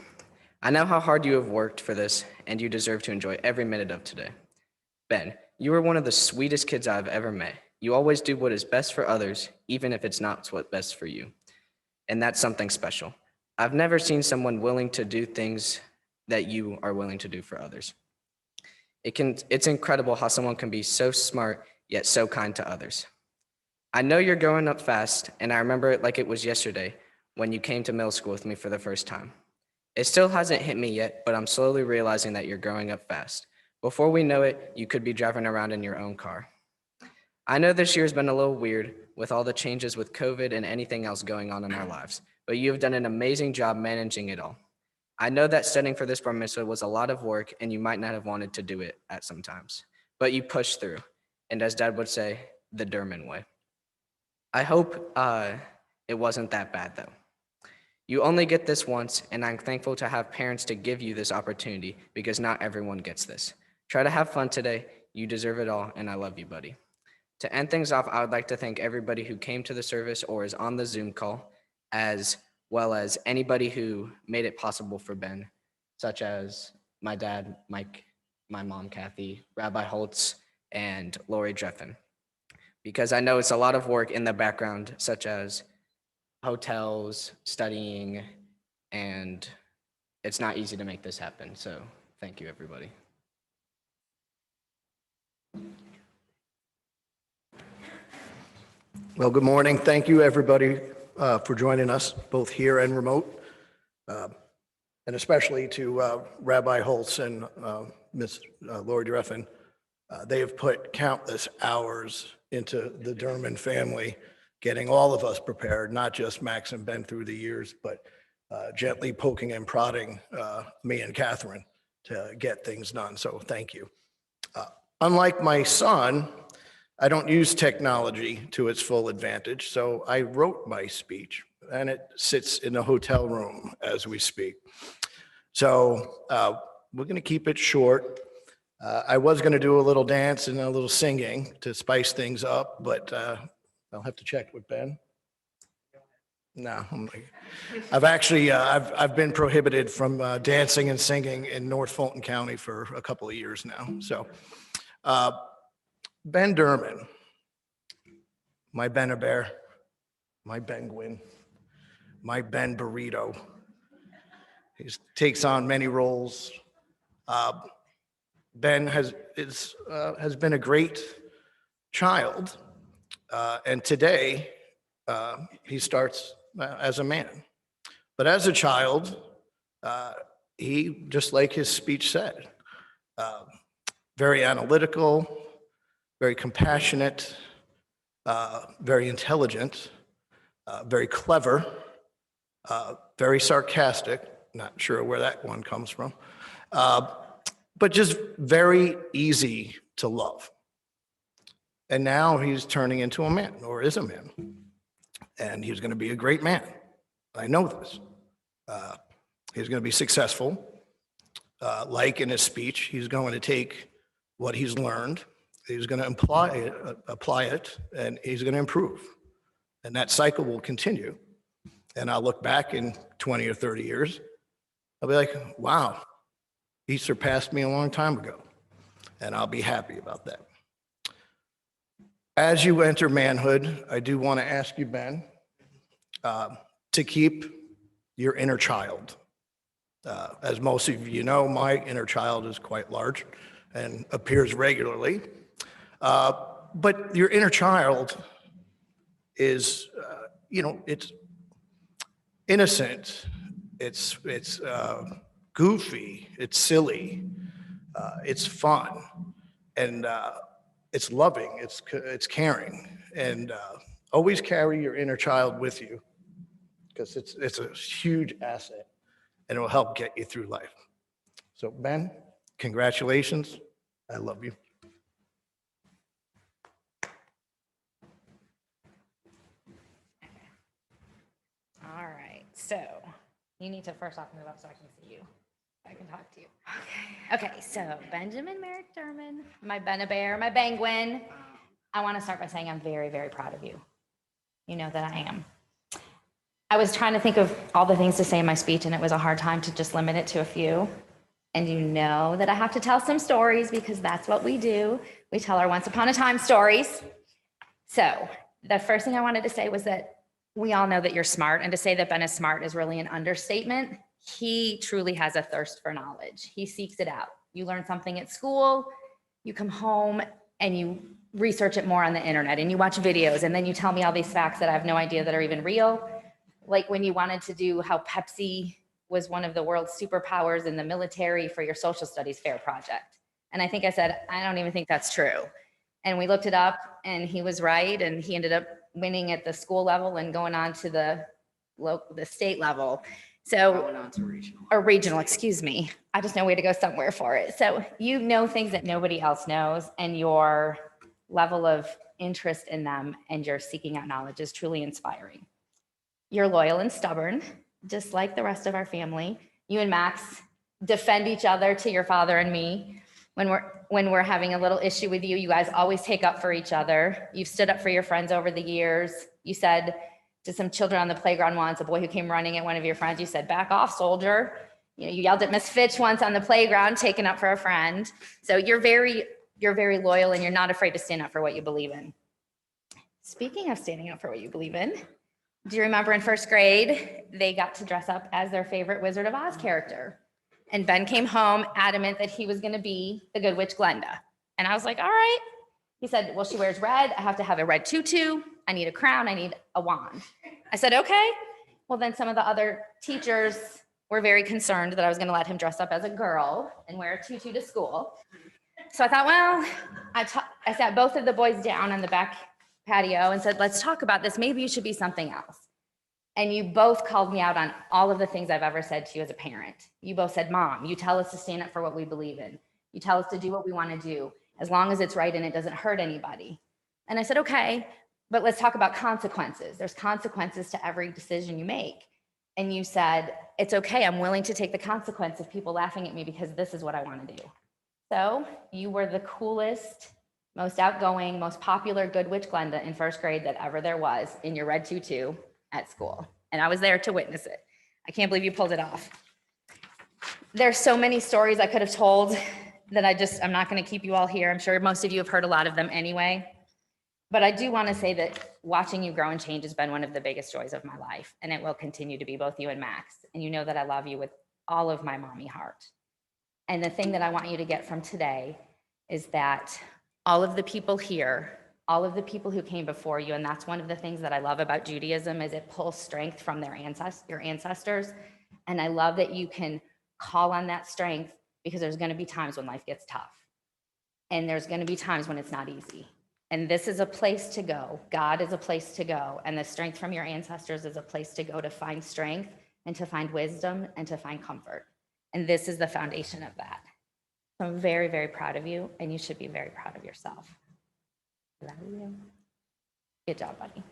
Speaker 9: I know how hard you have worked for this, and you deserve to enjoy every minute of today. Ben, you are one of the sweetest kids I've ever met. You always do what is best for others, even if it's not what's best for you. And that's something special. I've never seen someone willing to do things that you are willing to do for others. It's incredible how someone can be so smart, yet so kind to others. I know you're growing up fast, and I remember it like it was yesterday when you came to middle school with me for the first time. It still hasn't hit me yet, but I'm slowly realizing that you're growing up fast. Before we know it, you could be driving around in your own car. I know this year's been a little weird with all the changes with COVID and anything else going on in our lives, but you have done an amazing job managing it all. I know that studying for this bar mitzvah was a lot of work and you might not have wanted to do it at some times, but you pushed through, and as Dad would say, the Derman way. I hope it wasn't that bad though. You only get this once, and I'm thankful to have parents to give you this opportunity because not everyone gets this. Try to have fun today. You deserve it all, and I love you, buddy. To end things off, I would like to thank everybody who came to the service or is on the Zoom call, as well as anybody who made it possible for Ben, such as my dad, Mike, my mom, Kathy, Rabbi Holtz, and Lori Dreffen. Because I know it's a lot of work in the background, such as hotels, studying, and it's not easy to make this happen. So thank you, everybody.
Speaker 7: Well, good morning. Thank you, everybody, for joining us, both here and remote, and especially to Rabbi Holtz and Ms. Lori Dreffen. They have put countless hours into the Derman family, getting all of us prepared, not just Max and Ben through the years, but gently poking and prodding me and Catherine to get things done. So thank you. Unlike my son, I don't use technology to its full advantage, so I wrote my speech, and it sits in a hotel room as we speak. So we're going to keep it short. I was going to do a little dance and a little singing to spice things up, but I'll have to check with Ben. No, I've actually I've been prohibited from dancing and singing in North Fulton County for a couple of years now. So. Ben Derman, my Ben-a-bear, my Ben-gwin, my Ben Burrito. He takes on many roles. Ben has been a great child, and today he starts as a man. But as a child, he, just like his speech said, very analytical, very compassionate, very intelligent, very clever, very sarcastic, not sure where that one comes from, but just very easy to love. And now he's turning into a man, or is a man, and he's going to be a great man. I know this. He's going to be successful. Like in his speech, he's going to take what he's learned, he's going to apply it, and he's going to improve. And that cycle will continue. And I'll look back in 20 or 30 years, I'll be like, wow, he surpassed me a long time ago. And I'll be happy about that. As you enter manhood, I do want to ask you, Ben, to keep your inner child. As most of you know, my inner child is quite large and appears regularly. But your inner child is, it's innocent, it's goofy, it's silly, it's fun, and it's loving, it's caring, and always carry your inner child with you because it's a huge asset and it will help get you through life. So Ben, congratulations. I love you.
Speaker 10: All right, so you need to first off move up so I can see you.
Speaker 2: I can talk to you. Okay, so Benjamin Merrick Derman, my Ben-a-bear, my Penguin. I want to start by saying I'm very, very proud of you. You know that I am. I was trying to think of all the things to say in my speech, and it was a hard time to just limit it to a few. And you know that I have to tell some stories because that's what we do. We tell our once upon a time stories. So the first thing I wanted to say was that we all know that you're smart, and to say that Ben is smart is really an understatement. He truly has a thirst for knowledge. He seeks it out. You learn something at school, you come home and you research it more on the internet and you watch videos, and then you tell me all these facts that I have no idea that are even real. Like when you wanted to do how Pepsi was one of the world's superpowers in the military for your social studies fair project. And I think I said, I don't even think that's true. And we looked it up and he was right. And he ended up winning at the school level and going on to the state level. So,
Speaker 9: Going on to regional.
Speaker 2: or regional, excuse me. I just know where to go somewhere for it. So you know things that nobody else knows, and your level of interest in them and your seeking out knowledge is truly inspiring. You're loyal and stubborn, just like the rest of our family. You and Max defend each other to your father and me. When we're having a little issue with you, you guys always take up for each other. You've stood up for your friends over the years. You said to some children on the playground once, a boy who came running at one of your friends, you said, "Back off, soldier." You know, you yelled at Miss Fitch once on the playground, taking up for a friend. So you're very loyal, and you're not afraid to stand up for what you believe in. Speaking of standing up for what you believe in, do you remember in first grade, they got to dress up as their favorite Wizard of Oz character? And Ben came home adamant that he was going to be the Good Witch Glenda. And I was like, all right. He said, well, she wears red. I have to have a red tutu. I need a crown. I need a wand. I said, okay. Well, then some of the other teachers were very concerned that I was going to let him dress up as a girl and wear a tutu to school. So I thought, well, I sat both of the boys down on the back patio and said, let's talk about this. Maybe you should be something else. And you both called me out on all of the things I've ever said to you as a parent. You both said, Mom, you tell us to stand up for what we believe in. You tell us to do what we want to do, as long as it's right and it doesn't hurt anybody. And I said, okay, but let's talk about consequences. There's consequences to every decision you make. And you said, it's okay, I'm willing to take the consequence of people laughing at me because this is what I want to do. So you were the coolest, most outgoing, most popular Good Witch Glenda in first grade that ever there was in your red tutu at school. And I was there to witness it. I can't believe you pulled it off. There's so many stories I could have told that I'm not going to keep you all here. I'm sure most of you have heard a lot of them anyway. But I do want to say that watching you grow and change has been one of the biggest joys of my life. And it will continue to be, both you and Max. And you know that I love you with all of my mommy heart. And the thing that I want you to get from today is that all of the people here, all of the people who came before you, and that's one of the things that I love about Judaism, is it pulls strength from your ancestors. And I love that you can call on that strength, because there's going to be times when life gets tough. And there's going to be times when it's not easy. And this is a place to go. God is a place to go. And the strength from your ancestors is a place to go to find strength and to find wisdom and to find comfort. And this is the foundation of that. So I'm very, very proud of you, and you should be very proud of yourself. Love you. Good job, buddy.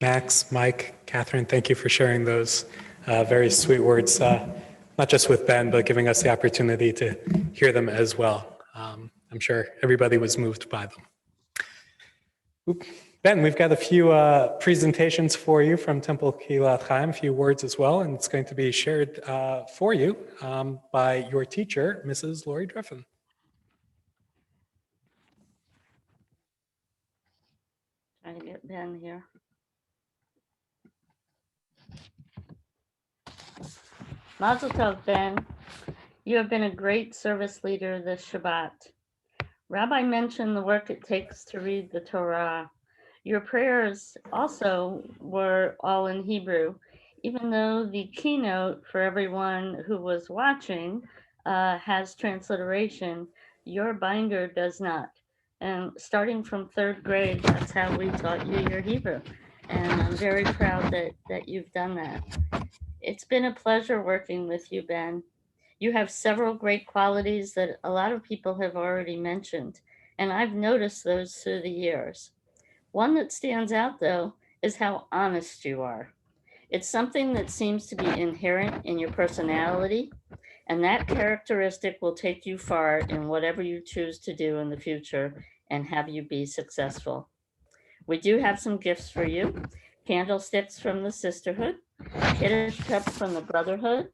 Speaker 3: Max, Mike, Catherine, thank you for sharing those very sweet words, not just with Ben, but giving us the opportunity to hear them as well. I'm sure everybody was moved by them. Ben, we've got a few presentations for you from Temple Kilat Chaim, a few words as well, and it's going to be shared for you by your teacher, Mrs. Lori Driffin.
Speaker 5: Trying to get Ben here. Mazel tov, Ben. You have been a great service leader this Shabbat. Rabbi mentioned the work it takes to read the Torah. Your prayers also were all in Hebrew, even though the keynote for everyone who was watching has transliteration. Your binder does not. And starting from third grade, that's how we taught you your Hebrew. And I'm very proud that you've done that. It's been a pleasure working with you, Ben. You have several great qualities that a lot of people have already mentioned, and I've noticed those through the years. One that stands out, though, is how honest you are. It's something that seems to be inherent in your personality, and that characteristic will take you far in whatever you choose to do in the future and have you be successful. We do have some gifts for you: candlesticks from the Sisterhood, Kiddush cup from the Brotherhood,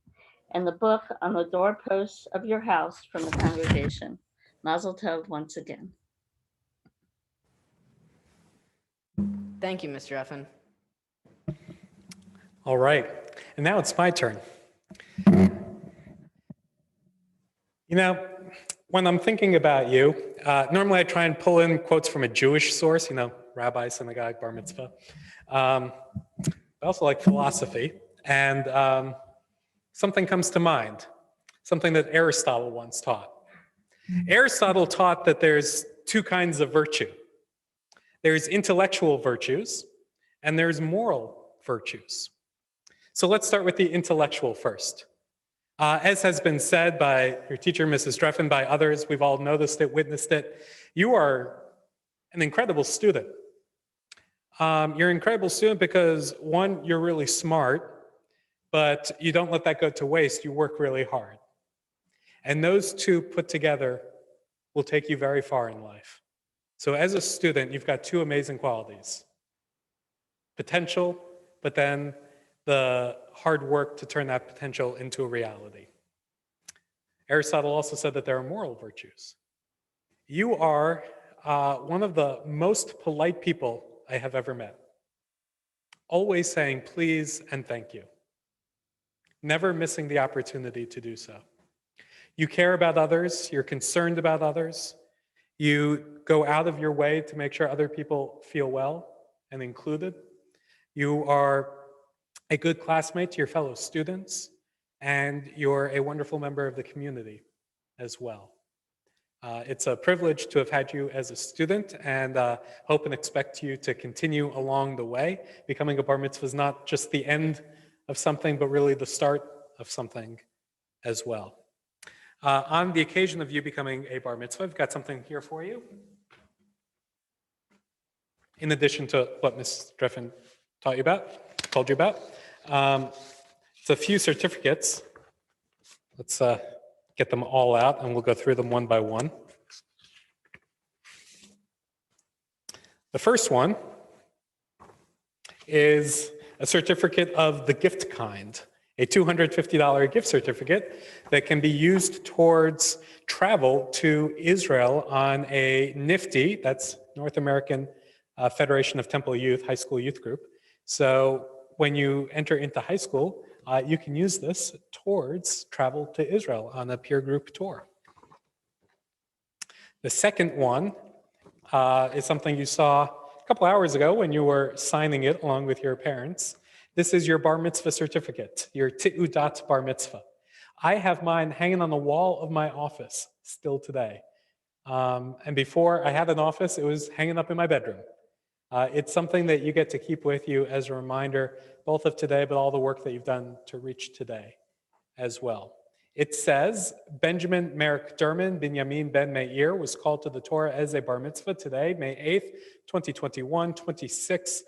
Speaker 5: and the book on the doorposts of your house from the congregation. Mazel tov once again.
Speaker 4: Thank you, Mr. Effen.
Speaker 3: All right, and now it's my turn. You know, when I'm thinking about you, normally I try and pull in quotes from a Jewish source, rabbi, synagogue, bar mitzvah. I also like philosophy, and something comes to mind, something that Aristotle once taught. Aristotle taught that there's two kinds of virtue. There's intellectual virtues, and there's moral virtues. So let's start with the intellectual first. As has been said by your teacher, Mrs. Dreffen, by others, we've all noticed it, witnessed it. You are an incredible student. You're an incredible student because, one, you're really smart, but you don't let that go to waste. You work really hard. And those two put together will take you very far in life. So as a student, you've got two amazing qualities: potential, but then the hard work to turn that potential into a reality. Aristotle also said that there are moral virtues. You are one of the most polite people I have ever met. Always saying please and thank you. Never missing the opportunity to do so. You care about others, you're concerned about others, you go out of your way to make sure other people feel well and included. You are a good classmate to your fellow students, and you're a wonderful member of the community as well. It's a privilege to have had you as a student, and hope and expect you to continue along the way. Becoming a bar mitzvah is not just the end of something, but really the start of something as well. On the occasion of you becoming a bar mitzvah, I've got something here for you. In addition to what Ms. Dreffen told you about. It's a few certificates. Let's get them all out and we'll go through them one by one. The first one is a certificate of the gift kind, a $250 gift certificate that can be used towards travel to Israel on a NIFTY, that's North American Federation of Temple Youth, high school youth group. So when you enter into high school, you can use this towards travel to Israel on a peer group tour. The second one is something you saw a couple hours ago when you were signing it along with your parents. This is your bar mitzvah certificate, your Te'udat bar mitzvah. I have mine hanging on the wall of my office still today. And before I had an office, it was hanging up in my bedroom. It's something that you get to keep with you as a reminder, both of today, but all the work that you've done to reach today as well. It says, Benjamin Merrick Derman, Binyamin Ben Meir, was called to the Torah as a bar mitzvah today, May 8th, 2021, 26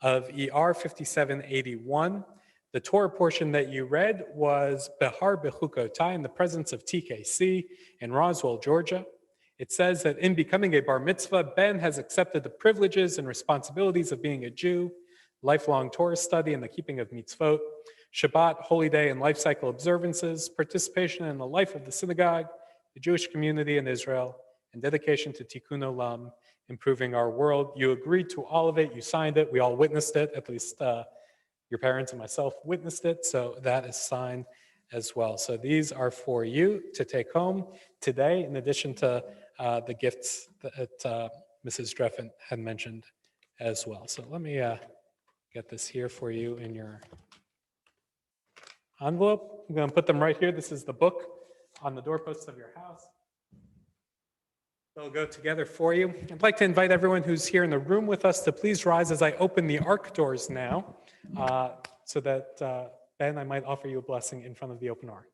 Speaker 3: of ER 5781. The Torah portion that you read was Behar Bechukotai, in the presence of TKC in Roswell, Georgia. It says that in becoming a bar mitzvah, Ben has accepted the privileges and responsibilities of being a Jew, lifelong Torah study and the keeping of mitzvot, Shabbat, holy day, and life cycle observances, participation in the life of the synagogue, the Jewish community in Israel, and dedication to Tikkun Olam, improving our world. You agreed to all of it. You signed it. We all witnessed it. At least your parents and myself witnessed it. So that is signed as well. So these are for you to take home today, in addition to the gifts that Mrs. Dreffen had mentioned as well. So let me get this here for you in your envelope. I'm going to put them right here. This is the book on the doorposts of your house. They'll go together for you. I'd like to invite everyone who's here in the room with us to please rise as I open the ark doors now, so that Ben, I might offer you a blessing in front of the open ark.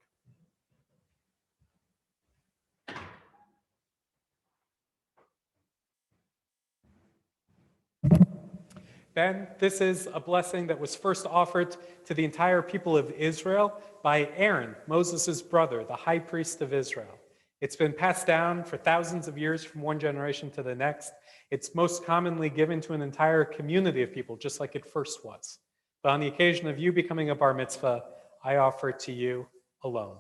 Speaker 3: Ben, this is a blessing that was first offered to the entire people of Israel by Aaron, Moses' brother, the high priest of Israel. It's been passed down for thousands of years from one generation to the next. It's most commonly given to an entire community of people, just like it first was. But on the occasion of you becoming a bar mitzvah, I offer it to you alone.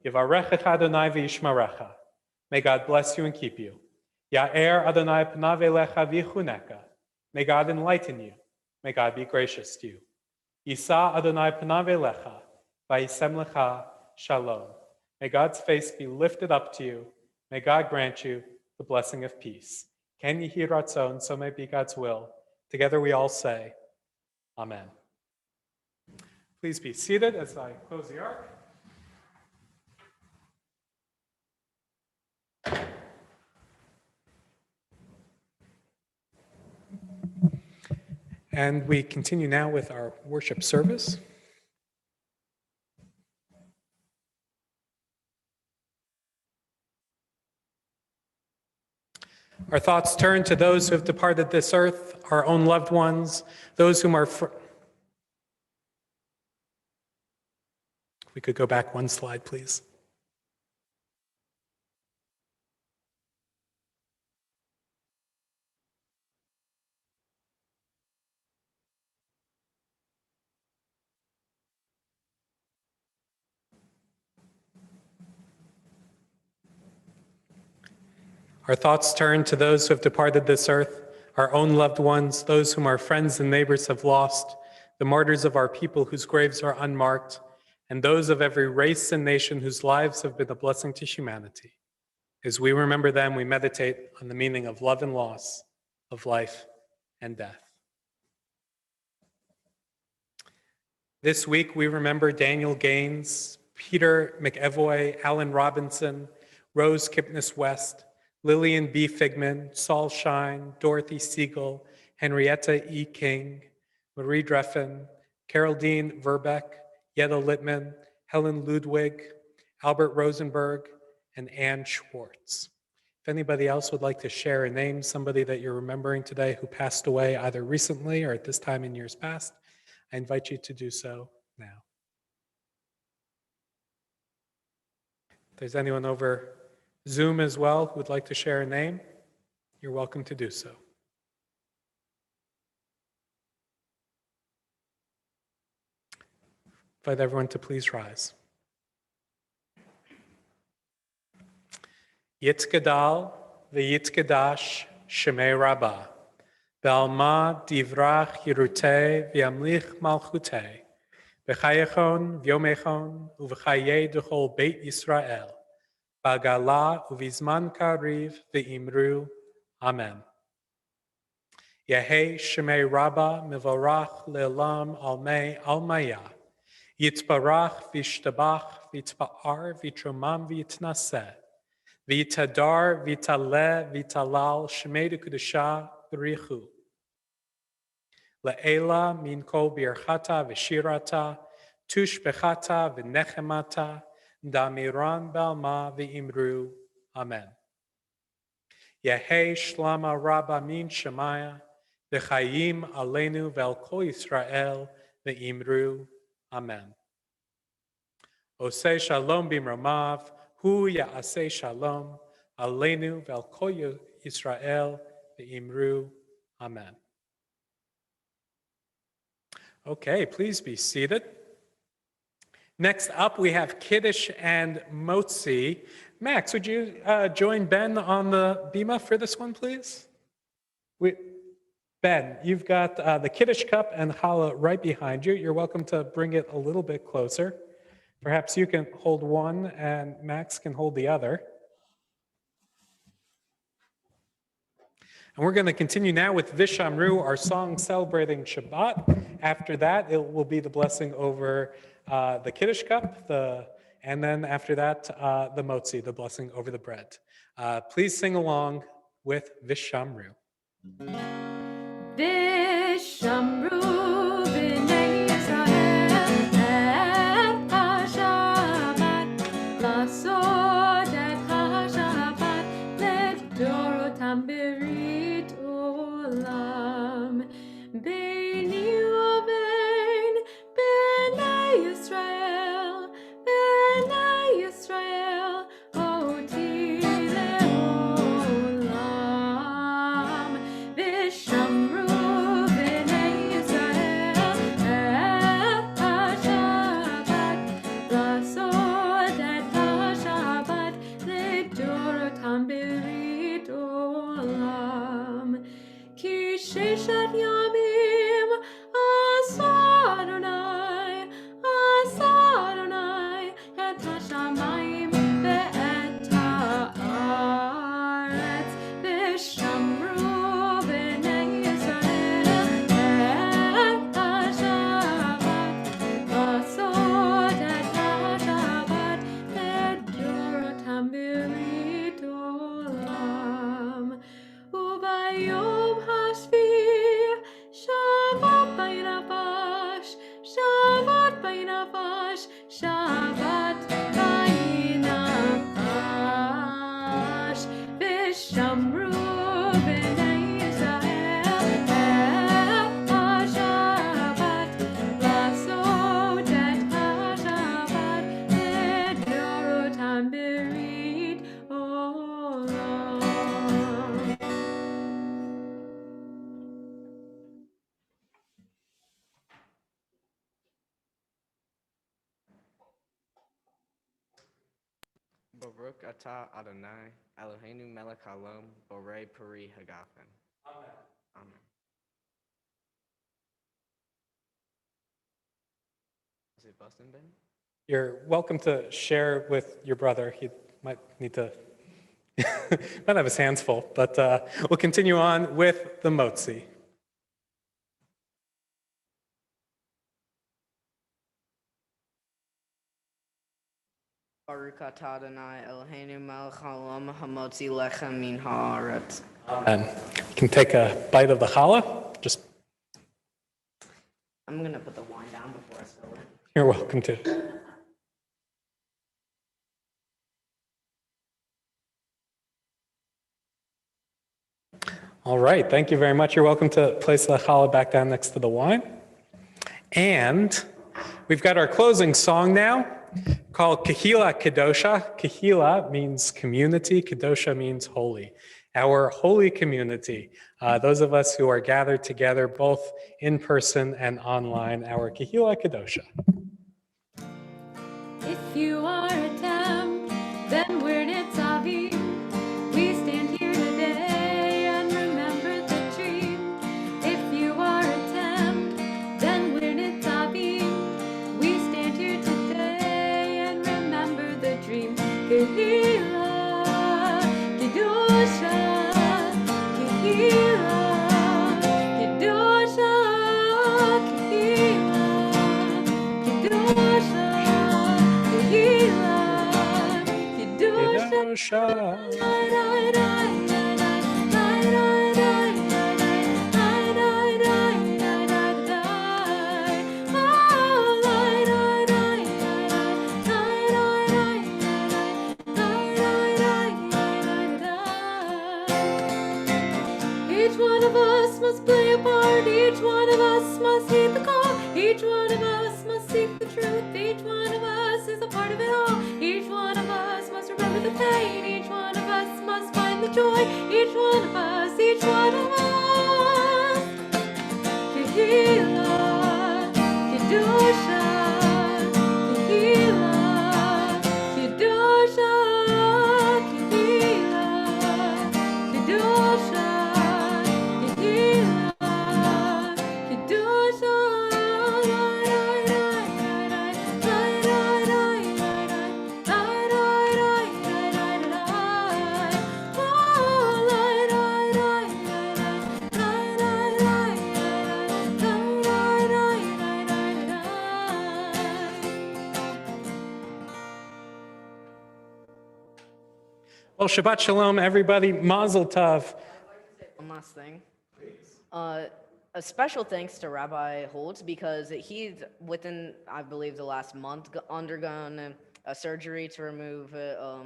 Speaker 3: Yivarechecha Adonai v'yishmarecha. May God bless you and keep you. Ya'er Adonai panav elecha v'yichuneka. May God enlighten you. May God be gracious to you. Yisa Adonai panav elecha v'yisem lecha shalom. May God's face be lifted up to you. May God grant you the blessing of peace. Ken yehi ratzon, so may be God's will. Together we all say, Amen. Please be seated as I close the ark. And we continue now with our worship service. Our thoughts turn to those who have departed this earth, our own loved ones, those whom are... We could go back one slide, please. Our thoughts turn to those who have departed this earth, our own loved ones, those whom our friends and neighbors have lost, the martyrs of our people whose graves are unmarked, and those of every race and nation whose lives have been a blessing to humanity. As we remember them, we meditate on the meaning of love and loss, of life and death. This week, we remember Daniel Gaines, Peter McEvoy, Alan Robinson, Rose Kipnis West, Lillian B. Figman, Saul Shine, Dorothy Siegel, Henrietta E. King, Marie Dreffen, Carol Dean Verbeck, Yetta Littman, Helen Ludwig, Albert Rosenberg, and Ann Schwartz. If anybody else would like to share a name, somebody that you're remembering today who passed away either recently or at this time in years past, I invite you to do so now. If there's anyone over Zoom as well who would like to share a name, you're welcome to do so. Invite everyone to please rise. Yitzgadal v'yitzgadash shemei rabbah, v'alma divrach yirutei v'yamlich malchutei, v'chayechon v'yomechon u'v'chayei d'chol beit Yisrael, Bagala uvizman kariv ve'imru. Amen. Yehei shemei rabba mivarach le'olam almei almaya. Yitzbarach v'ishtabach v'itpa'ar v'tromam v'yitnaseh. V'yitadar v'taleh v'talal shemei d'kudusha b'richu. Le'ela min kol birchata v'shirata, tush bechata v'nechemata, Damiran Balma v'imru. Amen. Yehei shlama rabba min shemaya, v'chayim aleinu ve'al kol Yisrael v'imru. Amen. Oseh shalom bimromav, hu ya'aseh shalom, aleinu ve'al kol Yisrael v'imru. Amen. Okay, please be seated. Next up, we have Kiddush and Motzi. Max, would you join Ben on the bima for this one, please? Ben, you've got the Kiddush cup and challah right behind you. You're welcome to bring it a little bit closer. Perhaps you can hold one and Max can hold the other. And we're going to continue now with Vishamru, our song celebrating Shabbat. After that, it will be the blessing over the Kiddush cup, and then after that, the Motzi, the blessing over the bread. Please sing along with Vishamru.
Speaker 6: Vishamru b'nei Yisrael Dorotam Berit Olam Beini Oven B'nai Yisrael B'nai Yisrael Oti Leolam V'shamru B'nai Yisrael Et HaShabbat Lasod Et HaShabbat L'Dorotam Berit Olam Ki Sheshat Yamim Asa Adonai Et HaShamayim Ve'et Haaretz V'shamru B'nai Yisrael Et HaShabbat Lasod Et HaShabbat L'Dorotam Berit Olam Ubayom Hashvi Shabbat Bayinabash Shabbat Bayinabash Shabbat Bayinabash V'shamru B'nai Yisrael Et HaShabbat Lasod Et HaShabbat L'Dorotam Berit Olam.
Speaker 9: Baruch atah Adonai, Eloheinu melech haolam, borei peri hagafen. Amen. Is it busting, Ben?
Speaker 3: You're welcome to share with your brother. He might need to, might have his hands full, but we'll continue on with the motzi.
Speaker 4: Baruch atah Adonai Eloheinu melech haolam hamotzi lechem min haaretz.
Speaker 3: And you can take a bite of the challah. Just,
Speaker 4: I'm gonna put the wine down before I spill it.
Speaker 3: you're welcome to. All right, thank you very much. You're welcome to place the challah back down next to the wine. And we've got our closing song now called Kehila Kedosha. Kehila means community, Kedosha means holy. Our holy community, those of us who are gathered together both in person and online, our Kehila Kedosha.
Speaker 6: If you are a temp, then we're Nitzavim. We stand here today and remember the dream. If you are a temp, then we're Nitzavim. We stand here today and remember the dream. Kehila, Kedosha, Kehila, Kedosha, Kehila, Kedosha. Each one of us must play a part, each one of us must heed the call, each one of us must seek the truth, each one of us is a part of it all, each one of us must remember the pain, each one of us must find the joy, each one of us, each one of us. Kehila, Kedosha, Kehila, Kedosha, Kehila, Kedosha.
Speaker 3: Well, Shabbat Shalom, everybody. Mazel Tov.
Speaker 4: One last thing. A special thanks to Rabbi Holtz because he's within, I believe, the last month undergone a surgery to remove a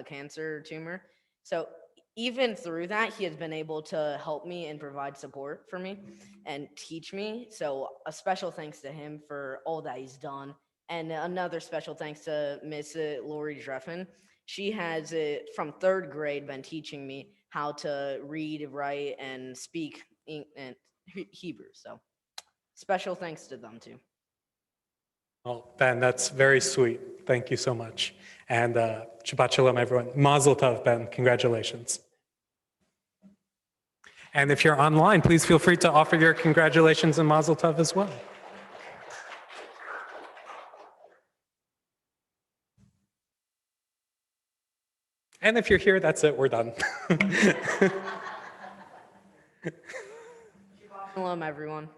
Speaker 4: cancer tumor. So even through that, he has been able to help me and provide support for me and teach me. So a special thanks to him for all that he's done. And another special thanks to Miss Lori Dreffen. She has, from third grade, been teaching me how to read, write, and speak Hebrew. So special thanks to them too.
Speaker 3: Well, Ben, that's very sweet. Thank you so much. And Shabbat Shalom, everyone. Mazel Tov, Ben. Congratulations. And if you're online, please feel free to offer your congratulations and Mazel Tov as well. And if you're here, that's it. We're done.
Speaker 4: Shalom, everyone.